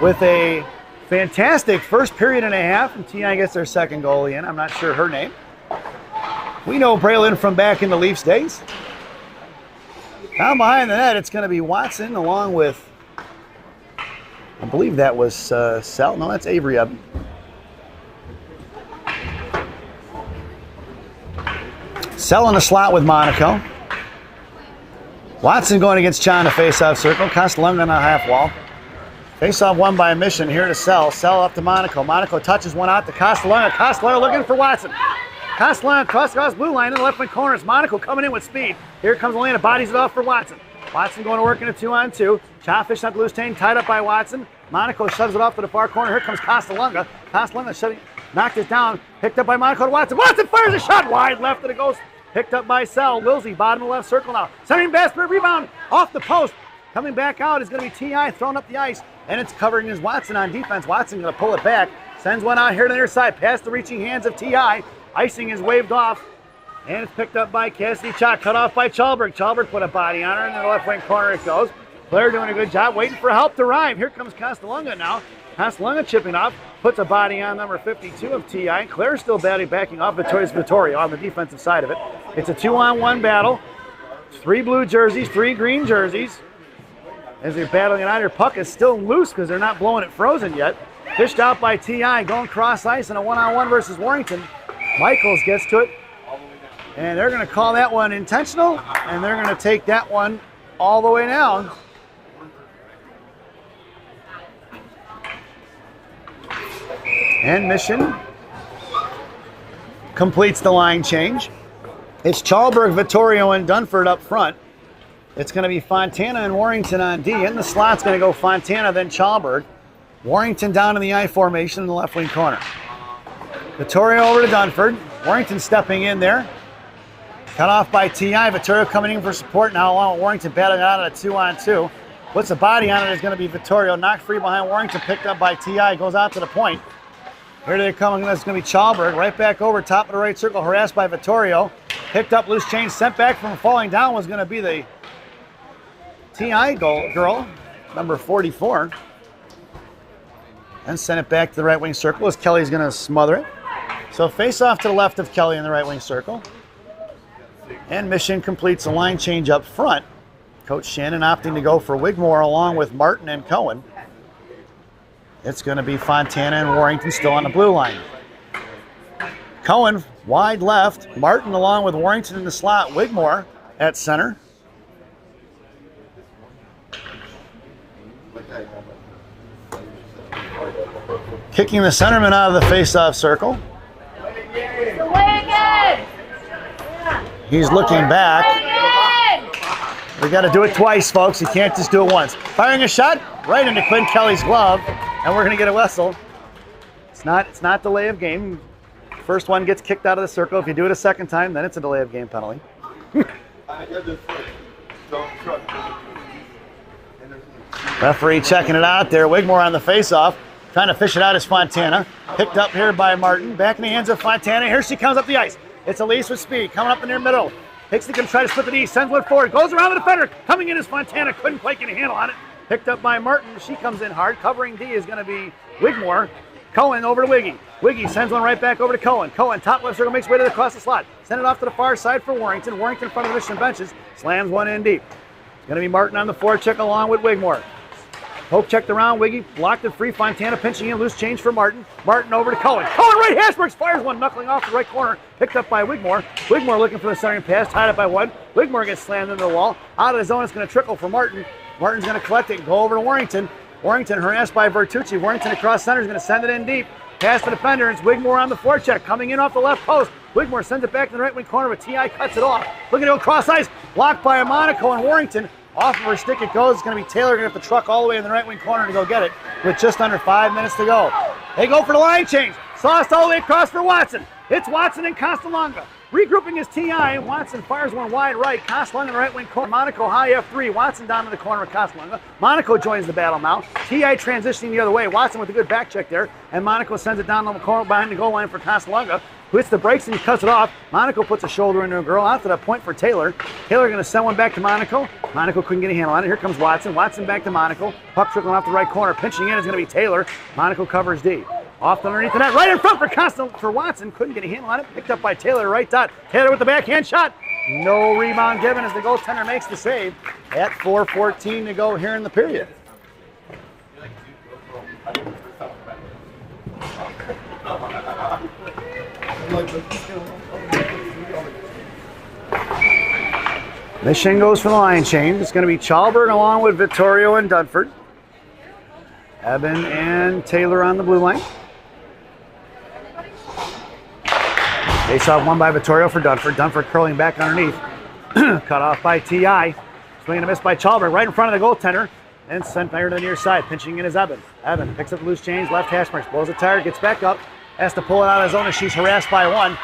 with a fantastic first period and a half, and T.I. gets their second goalie in. I'm not sure her name. We know Braylon from back in the Leafs days. Down behind the net, it's going to be Watson along with, I believe that was Sal. No, that's Avery Eben. Sell in the slot with Monaco. Watson going against Chan to face-off circle. Castellunga on a half wall. Face-off won by Mission. Here to Sell. Sell up to Monaco. Monaco touches one out to Castellunga. Castellunga looking for Watson. Castellunga across blue line in the left wing corner. It's Monaco coming in with speed. Here comes Elena. Bodies it off for Watson. Watson going to work in a 2-on-2. Chaffish not loose chain. Tied up by Watson. Monaco shoves it off to the far corner. Here comes Castellunga. Castellunga shoving, knocked it down. Picked up by Monaco to Watson. Watson fires a shot wide left and it goes. Picked up by Sell. Wilsey, bottom of the left circle now. Sending basket rebound off the post. Coming back out is going to be T.I. thrown up the ice. And it's covering his Watson on defense. Watson going to pull it back. Sends one out here to the near side. Past the reaching hands of T.I. Icing is waved off. And it's picked up by Cassidy Chalk. Cut off by Chalberg. Chalberg put a body on her. And in the left wing corner it goes. Claire doing a good job. Waiting for help to arrive. Here comes Castellunga now. Castellunga chipping off. Puts a body on number 52 of T.I. Claire still backing off Vittorio on the defensive side of it. It's a 2-on-1 battle. 3 blue jerseys, 3 green jerseys. As they're battling it out here, puck is still loose because they're not blowing it frozen yet. Fished out by T.I. going cross ice in a 1-on-1 versus Warrington. Michaels gets to it. And they're going to call that one intentional. And they're going to take that one all the way down. And Mission completes the line change. It's Chalberg, Vittorio, and Dunford up front. It's going to be Fontana and Warrington on D. In the slot's going to go Fontana, then Chalberg. Warrington down in the I formation in the left wing corner. Vittorio over to Dunford. Warrington stepping in there. Cut off by T.I. Vittorio coming in for support now along with Warrington battling out on a 2-on-2. Puts a body on it is going to be Vittorio. Knocked free behind Warrington, picked up by T.I. Goes out to the point. Here they come, and that's going to be Chalberg. Right back over, top of the right circle, harassed by Vittorio. Picked up, loose change, sent back from falling down was going to be the T.I. girl, number 44. And send it back to the right wing circle as Kelly's going to smother it. So face off to the left of Kelly in the right wing circle. And Mission completes a line change up front. Coach Shannon opting to go for Wigmore along with Martin and Cohen. It's going to be Fontana and Warrington still on the blue line. Cohen wide left. Martin along with Warrington in the slot. Wigmore at center. Kicking the centerman out of the face-off circle. He's looking back. We got to do it twice, folks. You can't just do it once. Firing a shot right into Quinn Kelly's glove, and we're going to get a whistle. It's not delay of game. First one gets kicked out of the circle. If you do it a second time, then it's a delay of game penalty. Referee checking it out there. Wigmore on the face-off. Trying to fish it out is Fontana. Picked up here by Martin. Back in the hands of Fontana. Here she comes up the ice. It's Elise with speed. Coming up in near middle. Hixley can try to split the D, sends one forward, goes around the defender. Coming in is Fontana, couldn't quite get a handle on it. Picked up by Martin, she comes in hard. Covering D is going to be Wigmore. Cohen over to Wiggy. Wiggy sends one right back over to Cohen. Cohen, top left circle, makes way to the across the slot. Send it off to the far side for Warrington. Warrington in front of the Mission benches. Slams one in deep. It's going to be Martin on the forecheck along with Wigmore. Hope checked around, Wiggy blocked it free. Fontana pinching in, loose change for Martin. Martin over to Cohen. Cohen right, Hasbergs fires one, knuckling off the right corner. Picked up by Wigmore. Wigmore looking for the centering pass, tied up by one. Wigmore gets slammed into the wall. Out of the zone, it's going to trickle for Martin. Martin's going to collect it and go over to Warrington. Warrington harassed by Bertucci. Warrington across center is going to send it in deep. Pass the defender, and it's Wigmore on the forecheck. Coming in off the left post. Wigmore sends it back to the right wing corner, but T.I. cuts it off. Looking to go cross ice. Blocked by Monaco and Warrington. Off of her stick it goes. It's going to be Taylor going to have to truck all the way in the right wing corner to go get it with just under 5 minutes to go. They go for the line change. Sauced all the way across for Watson. It's Watson and Castellonga. Regrouping is T.I. Watson fires one wide right. Castellonga in the right wing corner. Monaco high F3. Watson down in the corner of Castellonga. Monaco joins the battle now. T.I. transitioning the other way. Watson with a good back check there. And Monaco sends it down the corner behind the goal line for Castellonga. Who hits the brakes and he cuts it off. Monaco puts a shoulder into a girl. Out to that point for Taylor. Taylor going to send one back to Monaco. Monaco couldn't get a handle on it. Here comes Watson. Watson back to Monaco. Puck trickling off the right corner. Pinching in is going to be Taylor. Monaco covers D. Off underneath the net. Right in front for Watson. Couldn't get a handle on it. Picked up by Taylor. Right dot. Taylor with the backhand shot. No rebound given as the goaltender makes the save. At 4:14 to go here in the period. Mission goes for the line change. It's going to be Chalberg along with Vittorio and Dunford. Eben and Taylor on the blue line. Face off one by Vittorio for Dunford. Dunford curling back underneath. Cut off by T.I. Swing and a miss by Chalberg right in front of the goaltender. And sent there to the near side. Pinching in is Eben. Eben picks up the loose change. Left hash marks. Blows a tire. Gets back up. Has to pull it out of his own as she's harassed by one.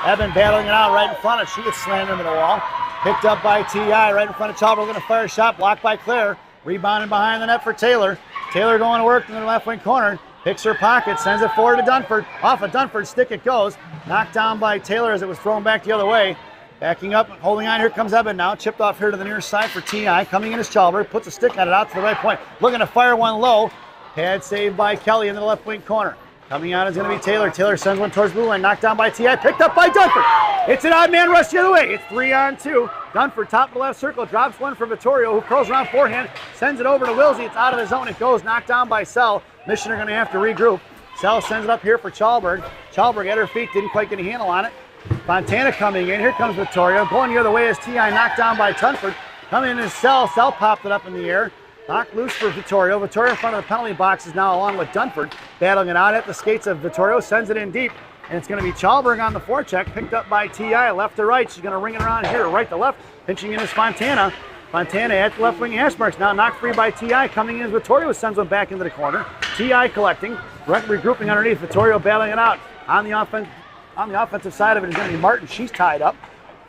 Eben battling it out right in front of. She gets slammed into the wall. Picked up by T.I. right in front of Chalberg. Going to fire a shot. Blocked by Claire. Rebounded behind the net for Taylor. Taylor going to work in the left wing corner. Picks her pocket. Sends it forward to Dunford. Off of Dunford's stick it goes. Knocked down by Taylor as it was thrown back the other way. Backing up, holding on. Here comes Eben now. Chipped off here to the near side for T.I. Coming in is Chalberg. Puts a stick on it out to the right point. Looking to fire one low. Pad saved by Kelly in the left wing corner. Coming out is going to be Taylor. Taylor sends one towards blue line. Knocked down by T.I. Picked up by Dunford. It's an odd man rush the other way. It's 3-on-2. Dunford top of the left circle. Drops one for Vittorio, who curls around forehand. Sends it over to Wilsey. It's out of the zone. It goes. Knocked down by Sell. Mission are going to have to regroup. Sell sends it up here for Chalberg. Chalberg at her feet. Didn't quite get a handle on it. Fontana coming in. Here comes Vittorio. Going the other way is T.I. knocked down by Dunford. Coming in is Sell. Sell popped it up in the air. Knocked loose for Vittorio. Vittorio in front of the penalty boxes now along with Dunford. Battling it out at the skates of Vittorio. Sends it in deep. And it's going to be Chalberg on the forecheck. Picked up by T.I. left to right. She's going to ring it around here. Right to left. Pinching in is Fontana. Fontana at the left wing hash marks. Now knocked free by T.I. Coming in is Vittorio. Sends one back into the corner. T.I. collecting. Regrouping underneath. Vittorio battling it out. On the offensive side of it is going to be Martin. She's tied up.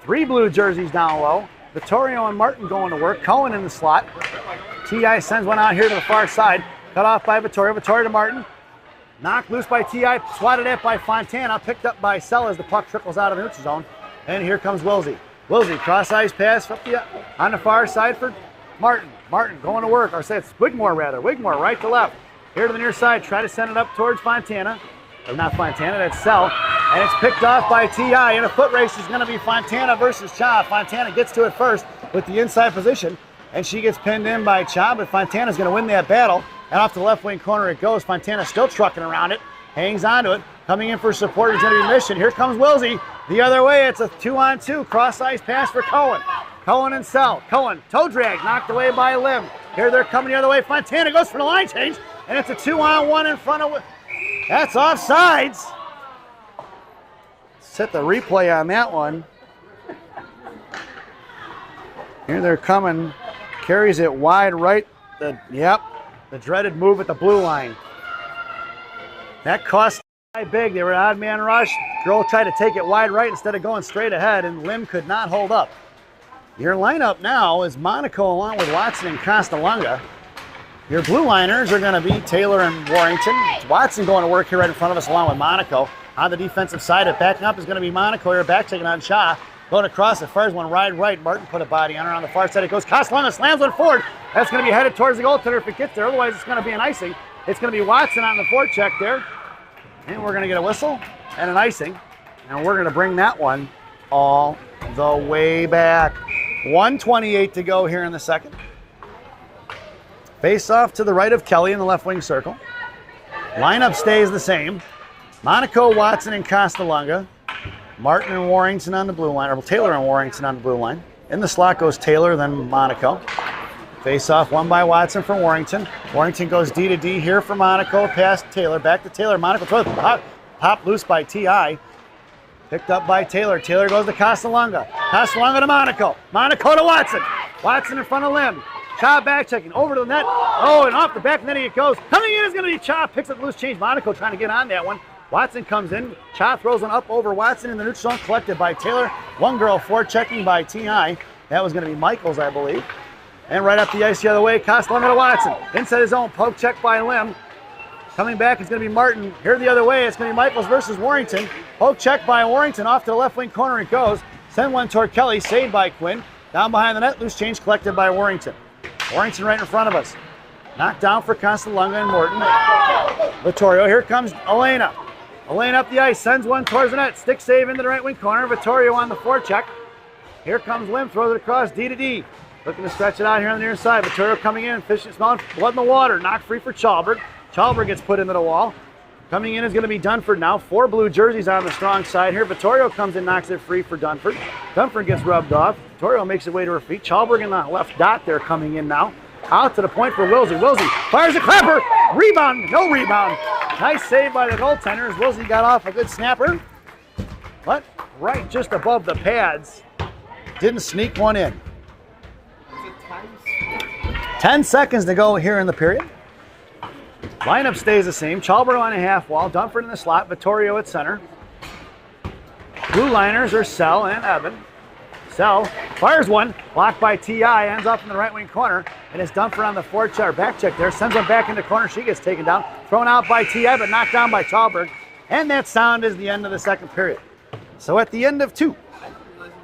3 blue jerseys down low. Vittorio and Martin going to work. Cohen in the slot. T.I. sends one out here to the far side. Cut off by Vittorio. Vittorio to Martin. Knocked loose by T.I. Swatted at by Fontana. Picked up by Sell as the puck trickles out of the neutral zone. And here comes Wilsey. Wilsey, cross-ice pass on the far side for Martin. Martin going to work. Or say it's Wigmore rather. Wigmore right to left. Here to the near side. Try to send it up towards Fontana. Or not Fontana, that's Sell. And it's picked off by T.I. In a foot race is going to be Fontana versus Cha. Fontana gets to it first with the inside position. And she gets pinned in by Cha, but Fontana's going to win that battle. And off to the left wing corner it goes. Fontana still trucking around it. Hangs onto it. Coming in for support is going to be Mission. Here comes Wilsey. The other way, it's a 2-on-2. Cross-ice pass for Cohen. Cohen and Sell. Cohen, toe drag, knocked away by Lim. Here they're coming the other way. Fontana goes for the line change. And it's a 2-on-1 in front of... That's offsides. Set the replay on that one. Here they're coming. Carries it wide right. The dreaded move at the blue line. That cost big. They were odd man rush. Girl tried to take it wide right instead of going straight ahead, and Lim could not hold up. Your lineup now is Monaco along with Watson and Castellunga. Your blue liners are going to be Taylor and Warrington. Watson going to work here right in front of us along with Monaco. On the defensive side, backing up is going to be Monaco here, back taking on Cha. Going across the first one, right. Martin put a body on her. On the far side it goes. Castellunga slams one forward. That's going to be headed towards the goaltender if it gets there. Otherwise, it's going to be an icing. It's going to be Watson on the forecheck there. And we're going to get a whistle and an icing. And we're going to bring that one all the way back. 1:28 to go here in the second. Face off to the right of Kelly in the left wing circle. Lineup stays the same. Monaco, Watson, and Castellunga. Martin and Warrington on the blue line, or Taylor and Warrington on the blue line. In the slot goes Taylor, then Monaco. Face off, one by Watson for Warrington. Warrington goes D to D here for Monaco, past Taylor, back to Taylor. Monaco throws pop loose by T.I. Picked up by Taylor. Taylor goes to Castellunga. Castellunga to Monaco. Monaco to Watson. Watson in front of Lim. Cha back checking over to the net. Oh, and off the back net it goes. Coming in is going to be Cha. Picks up the loose change. Monaco trying to get on that one. Watson comes in. Cha throws one up over Watson in the neutral zone, collected by Taylor. One girl forechecking by T.I. That was going to be Michaels, I believe. And right up the ice the other way, Castellunga to Watson. Inside his own, poke check by Lim. Coming back is going to be Martin. Here the other way, it's going to be Michaels versus Warrington. Poke check by Warrington. Off to the left wing corner it goes. Send one toward Kelly, saved by Quinn. Down behind the net, loose change collected by Warrington. Warrington right in front of us. Knocked down for Castellunga and Morton. Vittorio, here comes Elena. Elena up the ice, sends one towards the net. Stick save into the right wing corner. Vittorio on the forecheck. Here comes Lim, throws it across D to D. Looking to stretch it out here on the near side. Vittorio coming in, fishing, smelling blood in the water. Knocked free for Chalberg. Chalberg gets put into the wall. Coming in is going to be Dunford now. 4 blue jerseys on the strong side here. Vittorio comes in, knocks it free for Dunford. Dunford gets rubbed off. Vittorio makes his way to her feet. Chalberg in the left dot there coming in now. Out to the point for Wilsey. Wilsey fires a clapper. Rebound. No rebound. Nice save by the goaltenders. Wilsey got off a good snapper. But right just above the pads. Didn't sneak one in. 10 seconds to go here in the period. Lineup stays the same. Chalberg on a half wall. Dunford in the slot. Vittorio at center. Blue liners are Sell and Evan. Sell fires one. Blocked by T.I. Ends up in the right wing corner. And it's Dunford on the forecheck or back check there. Sends one back in the corner. She gets taken down. Thrown out by T.I. but knocked down by Chalberg. And that sound is the end of the second period. So at the end of 2,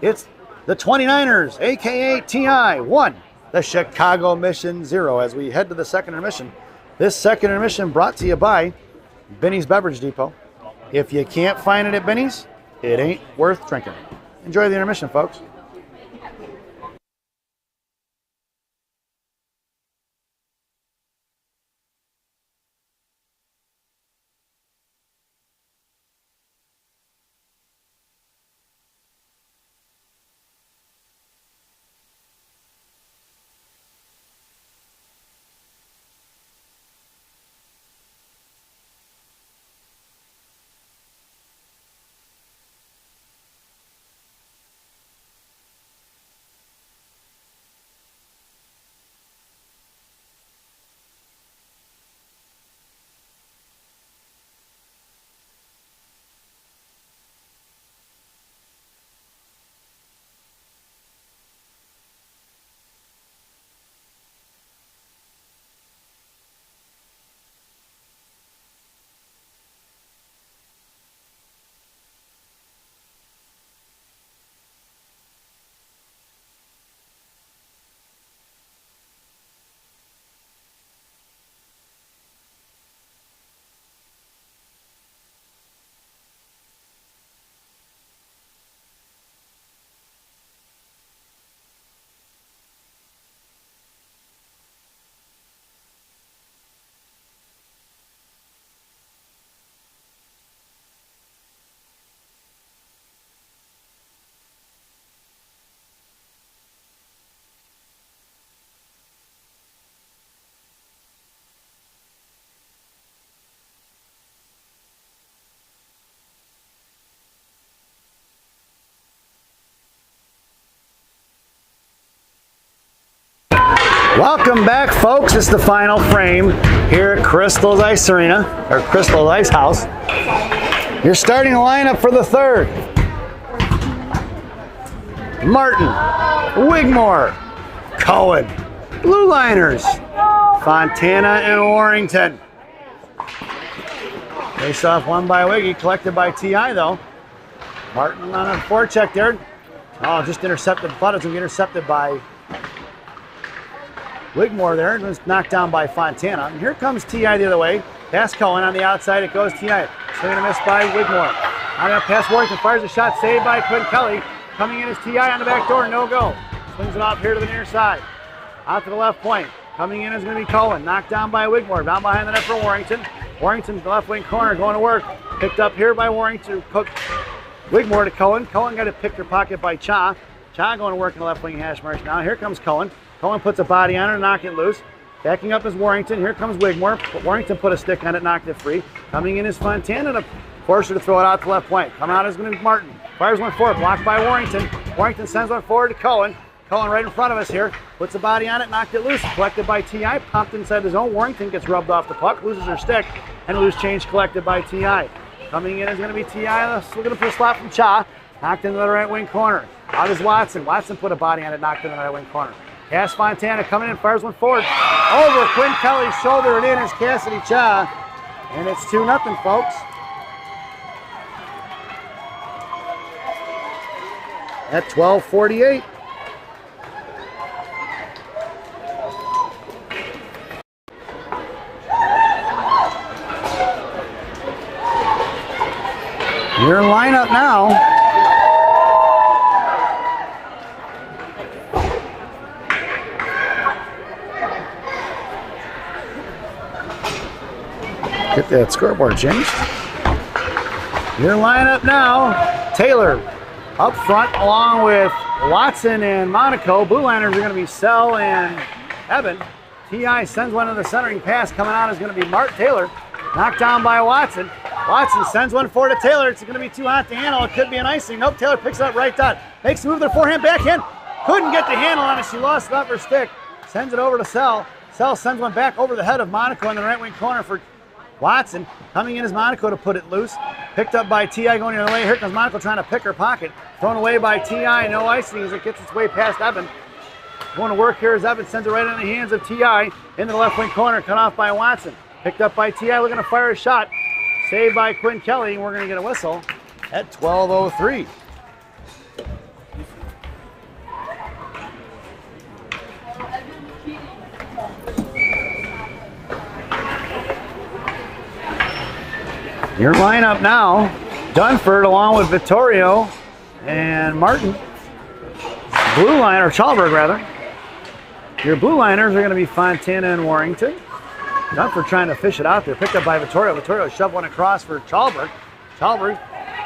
it's the 29ers, a.k.a. T.I. 1. The Chicago Mission 0 as we head to the second intermission. This second intermission brought to you by Binny's Beverage Depot. If you can't find it at Binny's, it ain't worth drinking. Enjoy the intermission, folks. Welcome back, folks. It's the final frame here at Crystal's Ice Arena, or Crystal's Ice House. Your starting lineup for the third: Martin, Wigmore, Cohen, Blue Liners, Fontana, and Warrington. Face off won by Wiggy, collected by TI though. Martin on a forecheck there. Oh, just intercepted. Thought it was going to be intercepted by Wigmore there. It was knocked down by Fontana. And here comes TI the other way. Pass Cohen on the outside. It goes TI. Swing and a miss by Wigmore. On that pass, Warrington fires a shot. Saved by Quinn Kelly. Coming in is TI on the back door. No go. Swings it off here to the near side. Out to the left point. Coming in is going to be Cohen. Knocked down by Wigmore. Down behind the net for Warrington. Warrington's the left wing corner going to work. Picked up here by Warrington. Wigmore to Cohen. Cohen got it picked her pocket by Cha. Cha going to work in the left wing hash marks now. Here comes Cohen. Cohen puts a body on her, knock it loose. Backing up is Warrington. Here comes Wigmore. Warrington put a stick on it, knocked it free. Coming in is Fontana to force her to throw it out to the left point. Coming out is going to be Martin. Fires one forward, blocked by Warrington. Warrington sends one forward to Cohen. Cohen right in front of us here. Puts a body on it, knocked it loose. Collected by TI, popped inside the zone. Warrington gets rubbed off the puck, loses her stick, and loose change collected by TI. Coming in is going to be TI, looking for a slot from Cha. Knocked into the right wing corner. Out is Watson. Watson put a body on it, knocked into the right wing corner. Cass Fontana coming in, fires one forward. Over Quinn Kelly's shoulder and in is Cassidy Cha. And it's 2-0, folks. At 12:48. Your lineup now. Get that scoreboard changed. Your lineup now. Taylor up front along with Watson and Monaco. Blue Liners are going to be Sell and Evan. TI sends one to the centering pass. Coming out is going to be Mark Taylor. Knocked down by Watson. Watson sends one forward to Taylor. It's going to be too hot to handle. It could be an icing. Nope, Taylor picks it up right dot. Makes a move their forehand backhand. Couldn't get the handle on it. She lost it off her stick. Sends it over to Sell. Sell sends one back over the head of Monaco in the right wing corner for Watson. Coming in is Monaco to put it loose. Picked up by TI going the other way. Here comes Monaco trying to pick her pocket. Thrown away by TI. No icing as it gets its way past Evan. Going to work here as Evan sends it right in the hands of TI into the left wing corner. Cut off by Watson. Picked up by TI looking to fire a shot. Saved by Quinn Kelly. We're going to get a whistle at 12:03. Your lineup now, Dunford along with Vittorio and Martin. Blue line, or Chalberg rather. Your blue liners are going to be Fontana and Warrington. Dunford trying to fish it out there. Picked up by Vittorio. Vittorio shoved one across for Chalberg. Chalberg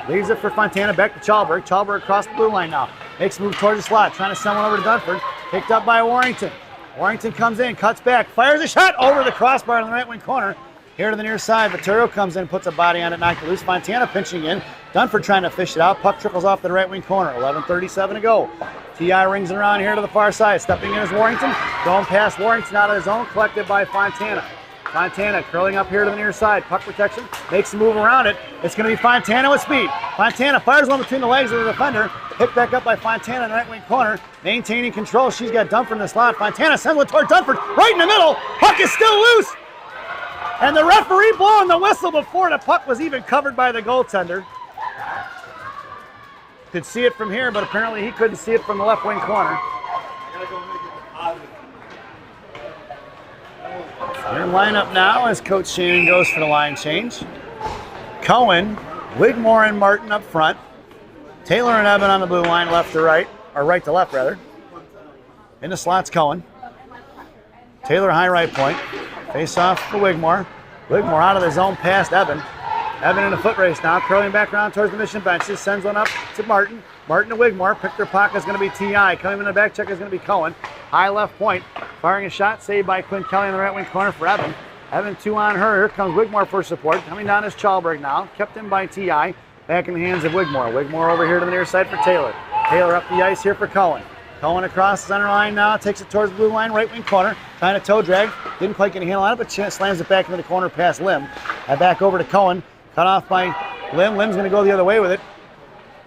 leaves it for Fontana. Back to Chalberg. Chalberg across the blue line now. Makes a move towards the slot. Trying to send one over to Dunford. Picked up by Warrington. Warrington comes in, cuts back, fires a shot over the crossbar in the right wing corner. Here to the near side, Vittorio comes in, puts a body on it, knocked it loose. Fontana pinching in. Dunford trying to fish it out. Puck trickles off the right wing corner. 11:37 to go. TI rings it around here to the far side. Stepping in is Warrington. Going past Warrington out of his zone, collected by Fontana. Fontana curling up here to the near side. Puck protection. Makes a move around it. It's going to be Fontana with speed. Fontana fires one between the legs of the defender. Picked back up by Fontana in the right wing corner. Maintaining control. She's got Dunford in the slot. Fontana sends one toward Dunford. Right in the middle. Puck is still loose. And the referee blowing the whistle before the puck was even covered by the goaltender. Could see it from here, but apparently he couldn't see it from the left wing corner. Your lineup now as Coach Shannon goes for the line change. Cohen, Wigmore and Martin up front. Taylor and Evan on the blue line, left to right, or right to left rather. In the slots, Cohen. Taylor high right point. Face off for Wigmore. Wigmore out of the zone past Evan. Evan in a foot race now, curling back around towards the mission benches. Sends one up to Martin. Martin to Wigmore. Picked her pocket is going to be TI. Coming in the back check is going to be Cohen. High left point. Firing a shot. Saved by Quinn Kelly in the right wing corner for Evan. Evan two on her. Here comes Wigmore for support. Coming down is Chalberg now. Kept in by TI. Back in the hands of Wigmore. Wigmore over here to the near side for Taylor. Taylor up the ice here for Cohen. Cohen across the center line now, takes it towards the blue line, right wing corner, trying to toe drag. Didn't quite get a handle on it, but slams it back into the corner past Lim. And back over to Cohen, cut off by Lim. Lim's going to go the other way with it.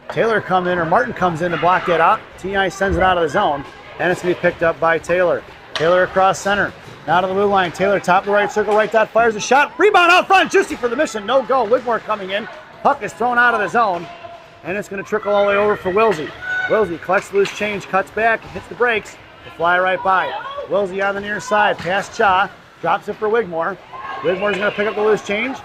Taylor comes in, or Martin comes in to block that out. T.I. sends it out of the zone, and it's going to be picked up by Taylor. Taylor across center, now to the blue line. Taylor top of the right circle, right dot, fires a shot. Rebound out front, Juicy for the mission, no go. Wigmore coming in. Puck is thrown out of the zone, and it's going to trickle all the way over for Wilsey. Wilsey collects the loose change, cuts back, hits the brakes, they fly right by. Wilsey on the near side, past Cha, drops it for Wigmore. Wigmore's going to pick up the loose change,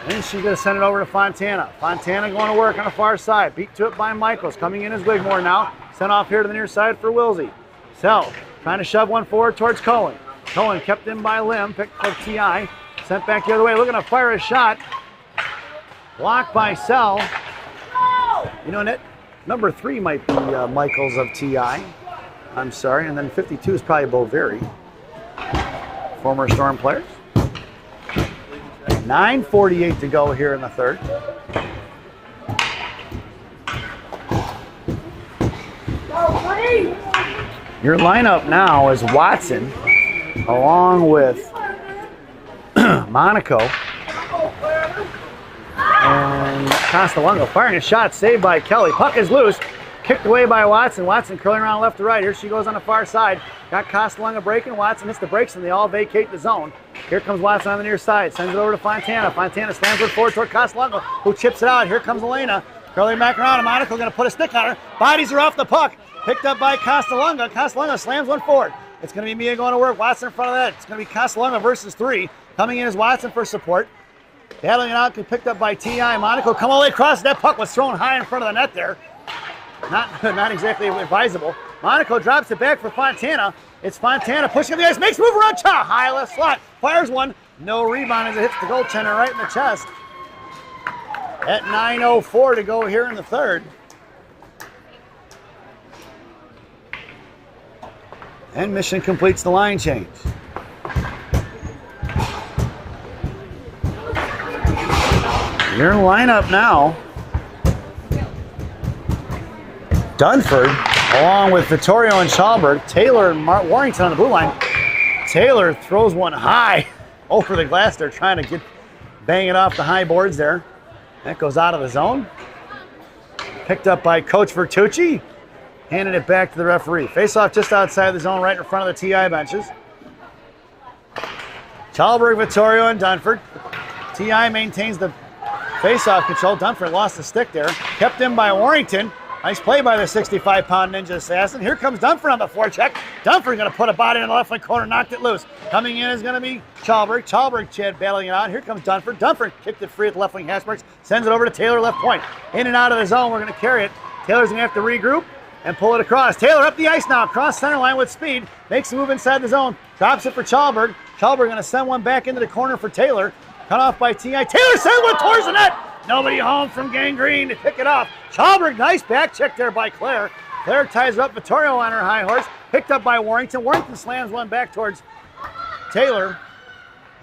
and she's going to send it over to Fontana. Fontana going to work on the far side, beat to it by Michaels, coming in as Wigmore now, sent off here to the near side for Wilsey. Sell, trying to shove one forward towards Cohen. Cohen kept in by Lim, picked for T.I., sent back the other way, looking to fire a shot. Blocked by Sell. You know, number 3 might be Michaels of T.I. I'm sorry, and then 52 is probably Boveri. Former Storm players. 9:48 to go here in the third. Your lineup now is Watson, along with Monaco and Castellongo. Firing a shot, saved by Kelly. Puck is loose, kicked away by Watson. Watson curling around left to right. Here she goes on the far side. Got Castellongo breaking. Watson hits the brakes, and they all vacate the zone. Here comes Watson on the near side. Sends it over to Fontana. Fontana slams it forward toward Castellongo, who chips it out. Here comes Elena. Curling back around, and Monaco going to put a stick on her. Bodies are off the puck. Picked up by Castellongo. Castellongo slams one forward. It's going to be Mia going to work. Watson in front of that. It's going to be Castellongo versus 3. Coming in as Watson for support. Battling it out, picked up by T.I. Monaco. Come all the way across. That puck was thrown high in front of the net there. Not exactly advisable. Monaco drops it back for Fontana. It's Fontana pushing up the ice. Makes move around Cha. High left slot. Fires one. No rebound as it hits the goaltender right in the chest. At 9:04 to go here in the third. And Mission completes the line change. Your lineup now. Dunford, along with Vittorio and Schalberg. Taylor and Warrington on the blue line. Taylor throws one high over the glass. They're trying to bang it off the high boards there. That goes out of the zone. Picked up by Coach Vertucci. Handed it back to the referee. Face-off just outside the zone, right in front of the T.I. benches. Schalberg, Vittorio, and Dunford. T.I. maintains the face-off control. Dunford lost the stick there. Kept in by Warrington. Nice play by the 65-pound Ninja Assassin. Here comes Dunford on the forecheck. Dunford going to put a body in the left wing corner, knocked it loose. Coming in is going to be Schalberg. Schalberg, Chad battling it out. Here comes Dunford. Dunford kicked it free at the left wing hash marks. Sends it over to Taylor, left point. In and out of the zone. We're going to carry it. Taylor's going to have to regroup and pull it across. Taylor up the ice now, across center line with speed. Makes a move inside the zone. Drops it for Schalberg. Schalberg going to send one back into the corner for Taylor. Cut off by T.I. Taylor sends one towards the net. Nobody home from Gangrene to pick it off. Schalberg, nice back check there by Claire. Claire ties up Vittorio on her high horse. Picked up by Warrington. Warrington slams one back towards Taylor.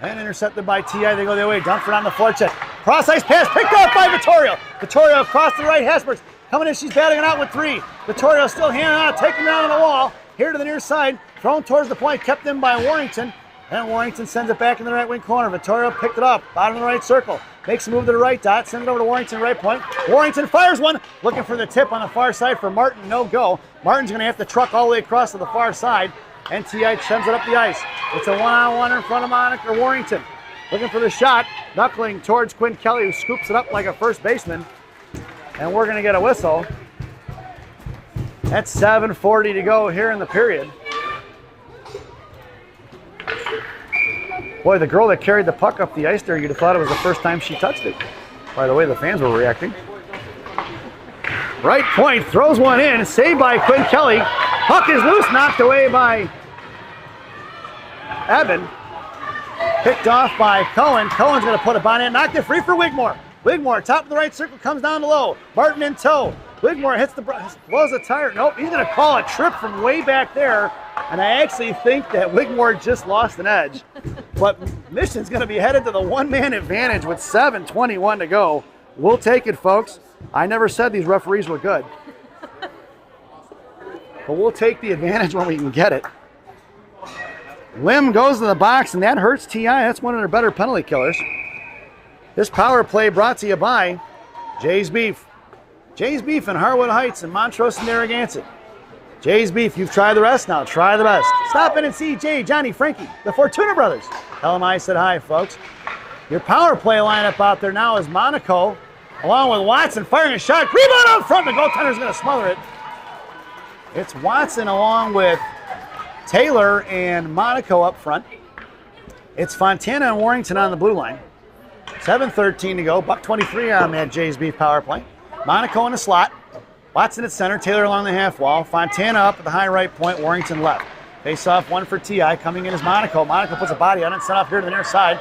And intercepted by T.I. They go the other way. Dunford on the forecheck. Cross ice pass picked up by Vittorio. Vittorio across the right. Hesbergs coming in. She's battling it out with 3. Vittorio still handing out, taking down on the wall. Here to the near side. Thrown towards the point. Kept in by Warrington. And Warrington sends it back in the right wing corner. Vittorio picked it up. Bottom of the right circle. Makes a move to the right dot. Sends it over to Warrington, right point. Warrington fires one. Looking for the tip on the far side for Martin. No go. Martin's going to have to truck all the way across to the far side. And T.I. sends it up the ice. It's a one-on-one in front of Monica Warrington. Looking for the shot. Knuckling towards Quinn Kelly, who scoops it up like a first baseman. And we're going to get a whistle. That's 7:40 to go here in the period. Boy, the girl that carried the puck up the ice there, you'd have thought it was the first time she touched it. By the way, the fans were reacting. Right point, throws one in, saved by Quinn Kelly. Puck is loose, knocked away by Evan. Picked off by Cohen. Cohen's going to put a body in, knocked it free for Wigmore. Wigmore, top of the right circle, comes down to low. Martin in tow. Wigmore hits blows the tire. Nope, he's going to call a trip from way back there. And I actually think that Wigmore just lost an edge. But Mission's going to be headed to the one-man advantage with 7:21 to go. We'll take it, folks. I never said these referees were good. but we'll take the advantage when we can get it. Lim goes to the box, and that hurts TI. That's one of their better penalty killers. This power play brought to you by Jay's Beef. Jay's Beef in Harwood Heights and Montrose and Narragansett. Jay's Beef, you've tried the rest, now try the best. Stop in and see Jay, Johnny, Frankie, the Fortuna brothers. Tell them I said hi, folks. Your power play lineup out there now is Monaco, along with Watson firing a shot. Rebound out front, the goaltender's going to smother it. It's Watson along with Taylor and Monaco up front. It's Fontana and Warrington on the blue line. 7:13 to go, $1.23 on that Jay's Beef power play. Monaco in the slot. Watson at center, Taylor along the half wall. Fontana up at the high right point, Warrington left. Face off one for TI, coming in is Monaco. Monaco puts a body on it, sent off here to the near side.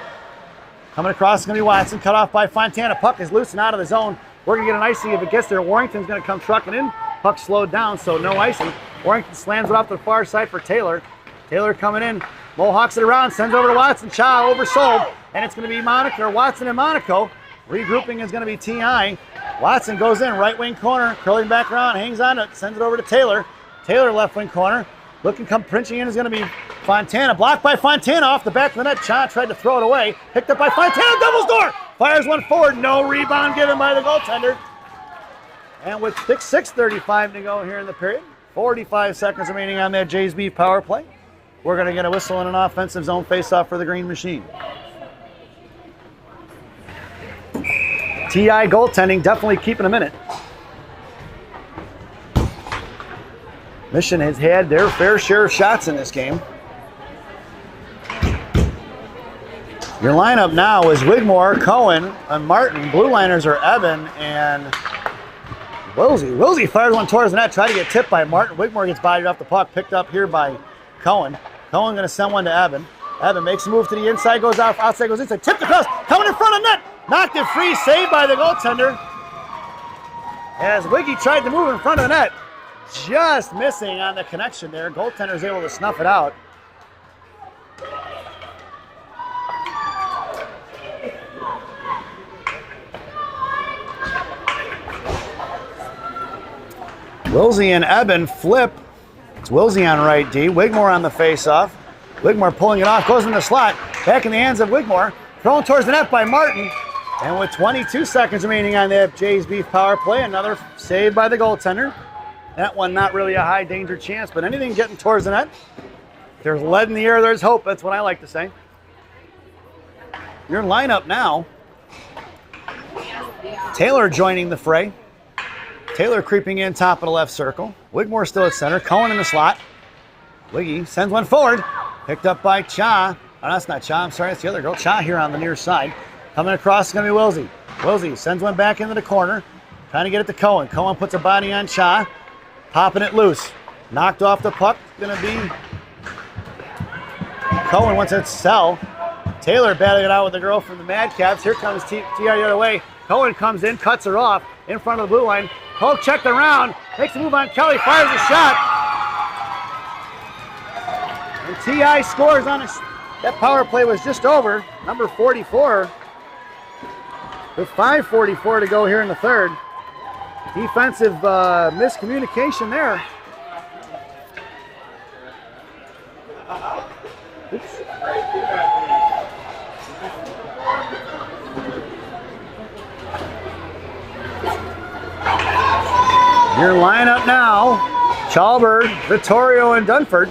Coming across is going to be Watson, cut off by Fontana. Puck is loose and out of the zone. We're going to get an icing if it gets there. Warrington's going to come trucking in. Puck slowed down, so no icing. Warrington slams it off to the far side for Taylor. Taylor coming in, Mohawks it around, sends over to Watson. Cha oversold, and it's going to be Monaco, Watson and Monaco. Regrouping is going to be TI. Watson goes in, right wing corner, curling back around, hangs on it, sends it over to Taylor. Taylor left wing corner. Looking, come pinching in is going to be Fontana. Blocked by Fontana off the back of the net. Cha tried to throw it away. Picked up by Fontana, doubles door. Fires one forward, no rebound given by the goaltender. And with 6:35 to go here in the period, 45 seconds remaining on that Jay's Beef power play, we're going to get a whistle and an offensive zone face-off for the Green Machine. TI goaltending definitely keeping them in it. Mission has had their fair share of shots in this game. Your lineup now is Wigmore, Cohen, and Martin. Blue liners are Evan and Wilsey. Wilsey fires one towards the net, tried to get tipped by Martin. Wigmore gets bodied off the puck, picked up here by Cohen. Cohen going to send one to Evan. Evan makes a move to the inside, goes out, outside, goes inside, tipped across, coming in front of net. Knocked it free, saved by the goaltender. As Wiggy tried to move in front of the net. Just missing on the connection there. Goaltender's able to snuff it out. Wilsey and Eben flip. It's Wilsey on right D. Wigmore on the face-off. Wigmore pulling it off, goes in the slot. Back in the hands of Wigmore. Thrown towards the net by Martin. And with 22 seconds remaining on the Jay's Beef power play, another save by the goaltender. That one not really a high danger chance, but anything getting towards the net. If there's lead in the air, there's hope. That's what I like to say. Your lineup now. Taylor joining the fray. Taylor creeping in top of the left circle. Wigmore still at center. Cohen in the slot. Wiggy sends one forward. Picked up by Cha. Oh, that's not Cha. I'm sorry, that's the other girl. Cha here on the near side. Coming across is going to be Wilsey. Wilsey sends one back into the corner. Trying to get it to Cohen. Cohen puts a body on Cha. Popping it loose. Knocked off the puck. Going to be Cohen wants it sell. Taylor battling it out with the girl from the Madcaps. Here comes TI the other way. Cohen comes in, cuts her off in front of the blue line. Poke checked around. Makes a move on Kelly. Fires a shot. And TI scores on that power play was just over. Number 44. With 5:44 to go here in the third. Defensive miscommunication there. Oops. Your lineup now, Chalbert, Vittorio, and Dunford.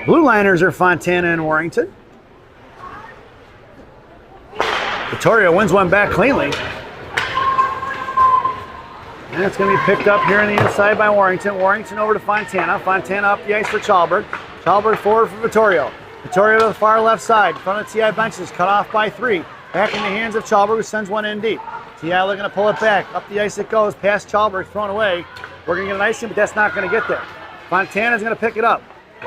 Blue liners are Fontana and Warrington. Vittorio wins one back cleanly. And it's going to be picked up here on the inside by Warrington. Warrington over to Fontana. Fontana up the ice for Chalbert. Chalbert forward for Vittorio. Vittorio to the far left side. Front of TI benches, cut off by 3. Back in the hands of Chalbert, who sends one in deep. TI looking to pull it back. Up the ice it goes, past Chalbert, thrown away. We're going to get an icing, but that's not going to get there. Fontana's going to pick it up.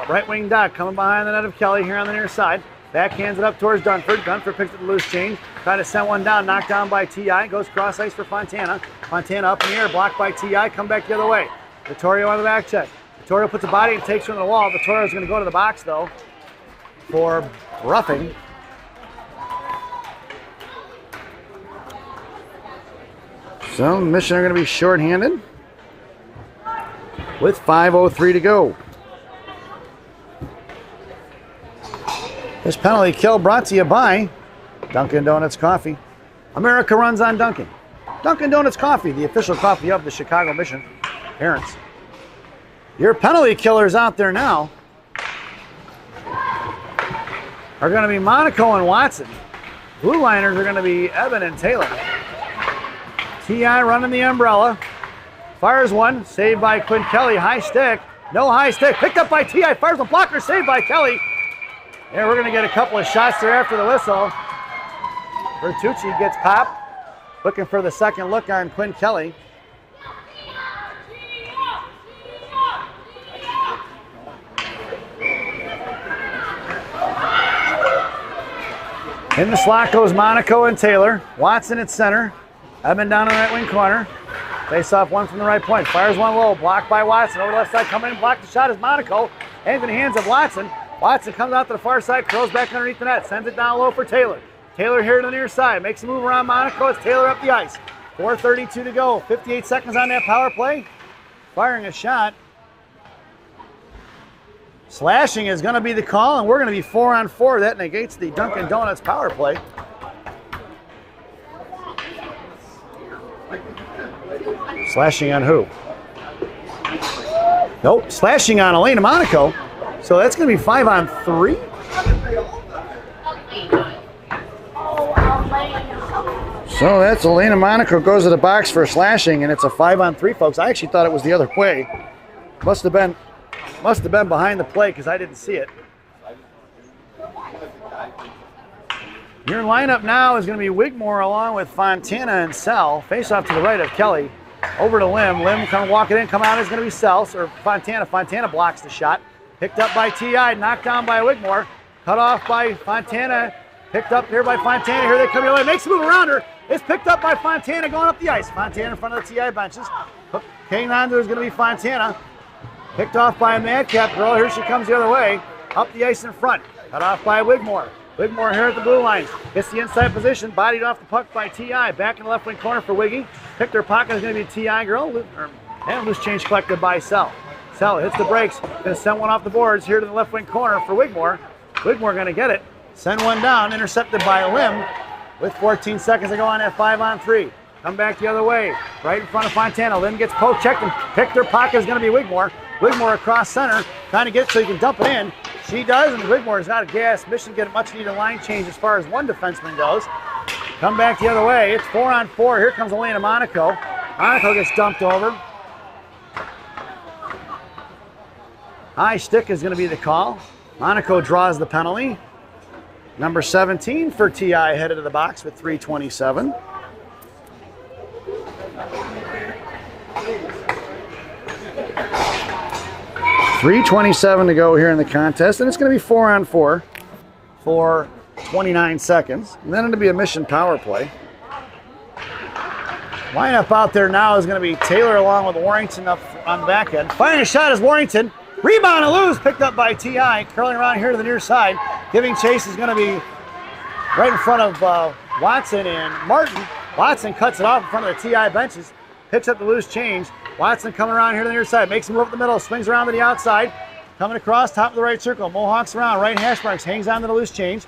Right wing dot coming behind the net of Kelly here on the near side. Backhands it up towards Dunford. Dunford picks up the loose change. Trying to send one down, knocked down by TI. Goes cross ice for Fontana. Fontana up in the air, blocked by TI. Come back the other way. Vittorio on the back check. Vittorio puts a body and takes from the wall. Vittorio's going to go to the box though for roughing. So Mission are going to be shorthanded. with 5:03 to go. This penalty kill brought to you by Dunkin' Donuts Coffee. America runs on Dunkin'. Dunkin' Donuts Coffee, the official coffee of the Chicago Mission Parents. Your penalty killers out there now are going to be Monaco and Watson. Blue liners are going to be Evan and Taylor. T.I. running the umbrella. Fires one, saved by Quinn Kelly. High stick. No high stick. Picked up by T.I. Fires a blocker, saved by Kelly. And we're going to get a couple of shots there after the whistle. Bertucci gets popped. Looking for the second look on Quinn Kelly. In the slot goes Monaco and Taylor. Watson at center. Evan down in the right wing corner. Face off one from the right point. Fires one low. Blocked by Watson. Over the left side coming in. Blocked the shot is Monaco. Hands in the hands of Watson. Watson comes out to the far side. Curls back underneath the net. Sends it down low for Taylor. Taylor here to the near side. Makes a move around Monaco. It's Taylor up the ice. 4:32 to go. 58 seconds on that power play. Firing a shot. Slashing is going to be the call, and we're going to be 4-on-4. That negates the Dunkin' Donuts power play. Slashing on who? Nope, slashing on Elena Monaco. So that's going to be 5-on-3. So that's Elena Monaco goes to the box for slashing, and it's a 5-on-3, folks. I actually thought it was the other way. Must have been behind the play because I didn't see it. Your lineup now is going to be Wigmore along with Fontana and Sell. Face off to the right of Kelly. Over to Lim. Lim kind of walking in, come out is going to be Sells or Fontana. Fontana blocks the shot. Picked up by T.I. Knocked down by Wigmore. Cut off by Fontana. Picked up here by Fontana. Here they come the other way. Makes a move around her. It's picked up by Fontana going up the ice. Fontana in front of the T.I. benches. Hanging on to is going to be Fontana. Picked off by a Madcap girl. Here she comes the other way. Up the ice in front. Cut off by Wigmore. Wigmore here at the blue lines. Hits the inside position. Bodied off the puck by T.I. Back in the left wing corner for Wiggy. Picked her pocket is going to be T.I. girl. And loose change collected by Sell. Sell hits the brakes. Going to send one off the boards here to the left wing corner for Wigmore. Wigmore going to get it. Send one down. Intercepted by Lim. With 14 seconds to go on that 5-on-3. Come back the other way. Right in front of Fontana. Lim gets poke checked and picked her pocket is going to be Wigmore. Wigmore across center. Trying to get it so you can dump it in. She does, and Wigmore is not a gas. Mission get a much needed line change as far as one defenseman goes. Come back the other way. It's 4-on-4. Here comes Elena Monaco. Monaco gets dumped over. High stick is going to be the call. Monaco draws the penalty. Number 17 for T.I. headed to the box with 3:27. .327 to go here in the contest, and it's going to be 4-on-4 for 29 seconds. And then it'll be a Mission power play. Lineup out there now is going to be Taylor along with Warrington up on the back end. Firing a shot is Warrington. Rebound and lose, picked up by T.I. Curling around here to the near side. Giving chase is going to be right in front of Watson and Martin. Watson cuts it off in front of the T.I. benches. Picks up the loose change. Watson coming around here to the near side. Makes a move up the middle. Swings around to the outside. Coming across, top of the right circle. Mohawks around. Right hash marks. Hangs on to the loose change.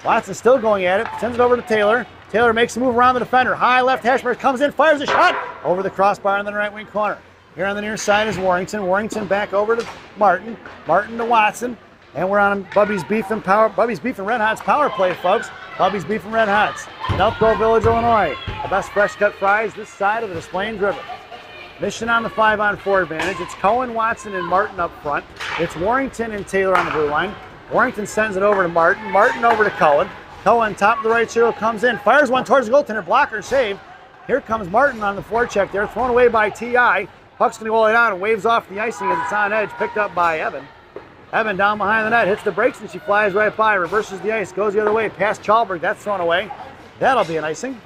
Watson still going at it. Sends it over to Taylor. Taylor makes a move around the defender. High left hash marks. Comes in. Fires a shot. Over the crossbar in the right wing corner. Here on the near side is Warrington. Warrington back over to Martin. Martin to Watson. And we're on Bubby's Beef and Red Hots power play, folks. Bubby's Beef and Red Hots. In Elk Grove Village, Illinois. The best fresh cut fries this side of the Des Plaines River. Mission on the 5-on-4 advantage. It's Cohen, Watson, and Martin up front. It's Warrington and Taylor on the blue line. Warrington sends it over to Martin. Martin over to Cohen. Cohen, top of the right circle, comes in. Fires one towards the goaltender. Blocker save. Here comes Martin on the forecheck there. Thrown away by T.I. Puck's going to go lay down and waves off the icing as it's on edge. Picked up by Evan. Evan down behind the net. Hits the brakes and she flies right by. Reverses the ice. Goes the other way. Past Chalberg. That's thrown away. That'll be an icing.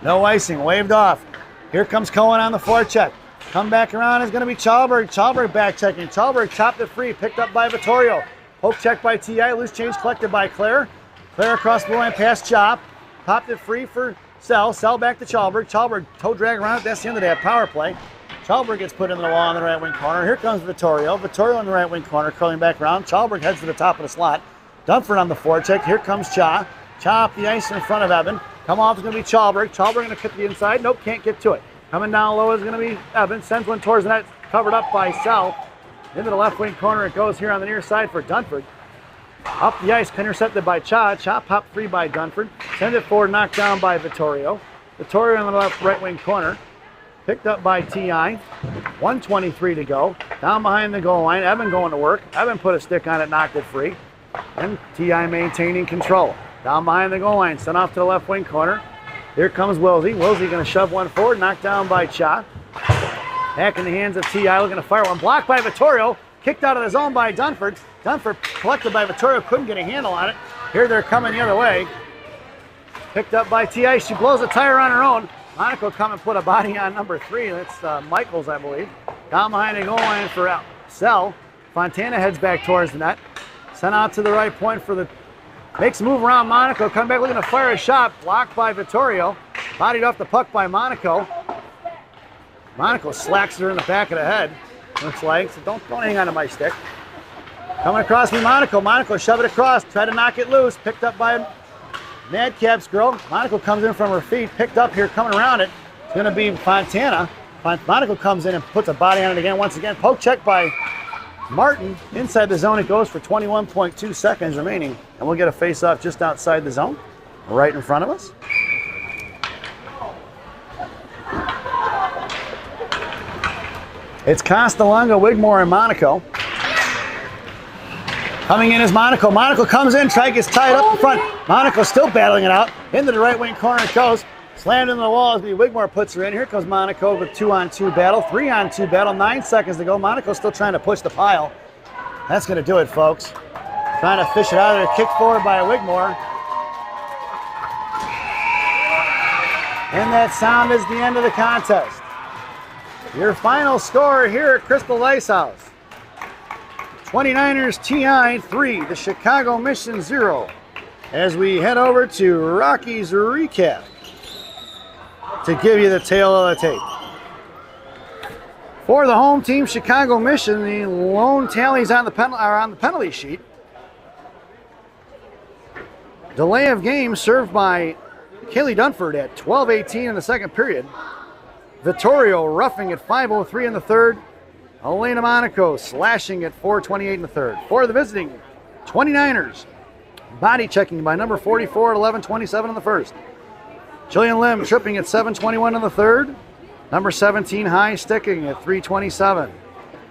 No icing. Waved off. Here comes Cohen on the forecheck. Come back around is going to be Chalberg. Chalberg back checking. Chalberg chopped it free. Picked up by Vittorio. Poke check by T.I. Loose change collected by Claire. Claire across the line past Chop. Popped it free for Sell. Sell back to Chalberg. Chalberg toe drag around it. That's the end of that power play. Chalberg gets put into the wall in the right wing corner. Here comes Vittorio. Vittorio in the right wing corner, curling back around. Chalberg heads to the top of the slot. Dunford on the forecheck. Here comes Cha. Cha up the ice in front of Evan. Come off is going to be Chalberg. Chalberg going to cut the inside. Nope, can't get to it. Coming down low is going to be Evan. Sends one towards the net. Covered up by Sell. Into the left wing corner it goes here on the near side for Dunford. Up the ice, intercepted by Cha. Cha popped free by Dunford. Sends it forward, knocked down by Vittorio. Vittorio in the left right wing corner. Picked up by T.I. 1:23 to go. Down behind the goal line. Evan going to work. Evan put a stick on it, knocked it free. And T.I. maintaining control. Down behind the goal line. Sent off to the left wing corner. Here comes Wilsey. Wilsey going to shove one forward. Knocked down by Cha. Back in the hands of T.I. looking to fire one. Blocked by Vittorio. Kicked out of the zone by Dunford. Dunford collected by Vittorio. Couldn't get a handle on it. Here they're coming the other way. Picked up by T.I. She blows a tire on her own. Monaco come and put a body on number 3. That's Michaels, I believe. Down behind the goal line for Sell. Fontana heads back towards the net. Sent out to the right point for the... Makes a move around Monaco. Come back looking to fire a shot. Blocked by Vittorio. Bodied off the puck by Monaco. Monaco slacks her in the back of the head. Looks like. So don't hang on to my stick. Coming across me, Monaco. Monaco shove it across. Try to knock it loose. Picked up by Madcap's girl. Monaco comes in from her feet. Picked up here, coming around it. It's going to be Fontana. Monaco comes in and puts a body on it again. Once again, poke check by Martin. Inside the zone it goes for 21.2 seconds remaining. And we'll get a face-off just outside the zone, right in front of us. It's Castellonga, Wigmore, and Monaco. Coming in is Monaco. Monaco comes in, gets tied up in front. Monaco still battling it out. Into the right wing corner it goes. Slammed into the wall as Wigmore puts her in. Here comes Monaco with 2-on-2 battle, 3-on-2 battle, 9 seconds to go. Monaco still trying to push the pile. That's going to do it, folks. Trying to fish it out of there. Kick forward by Wigmore. And that sound is the end of the contest. Your final score here at Crystal Ice House. 29ers TI 3, the Chicago Mission 0. As we head over to Rocky's recap to give you the tail of the tape. For the home team, Chicago Mission, the lone tallies on the penalty sheet. Delay of game served by Kaylee Dunford at 12:18 in the second period. Vittorio roughing at 5:03 in the third. Elena Monaco slashing at 4:28 in the third. For the visiting 29ers, body checking by number 44 at 11:27 in the first. Jillian Lim tripping at 7:21 in the third. Number 17 high sticking at 3:27.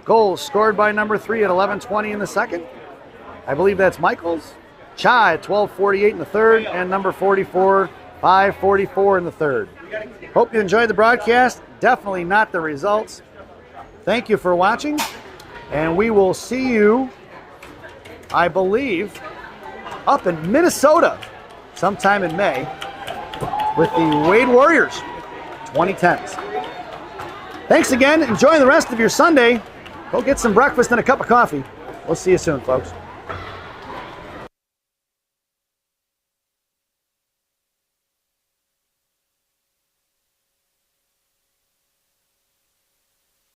Goals scored by number 3 at 11:20 in the second. I believe that's Michaels. Cha at 12:48 in the third, and number 44 5:44 in the third. Hope you enjoyed the broadcast. Definitely not the results. Thank you for watching, and we will see you, I believe, up in Minnesota sometime in May with the Wade Warriors 2010s. Thanks again. Enjoy the rest of your Sunday. Go get some breakfast and a cup of coffee. We'll see you soon, folks.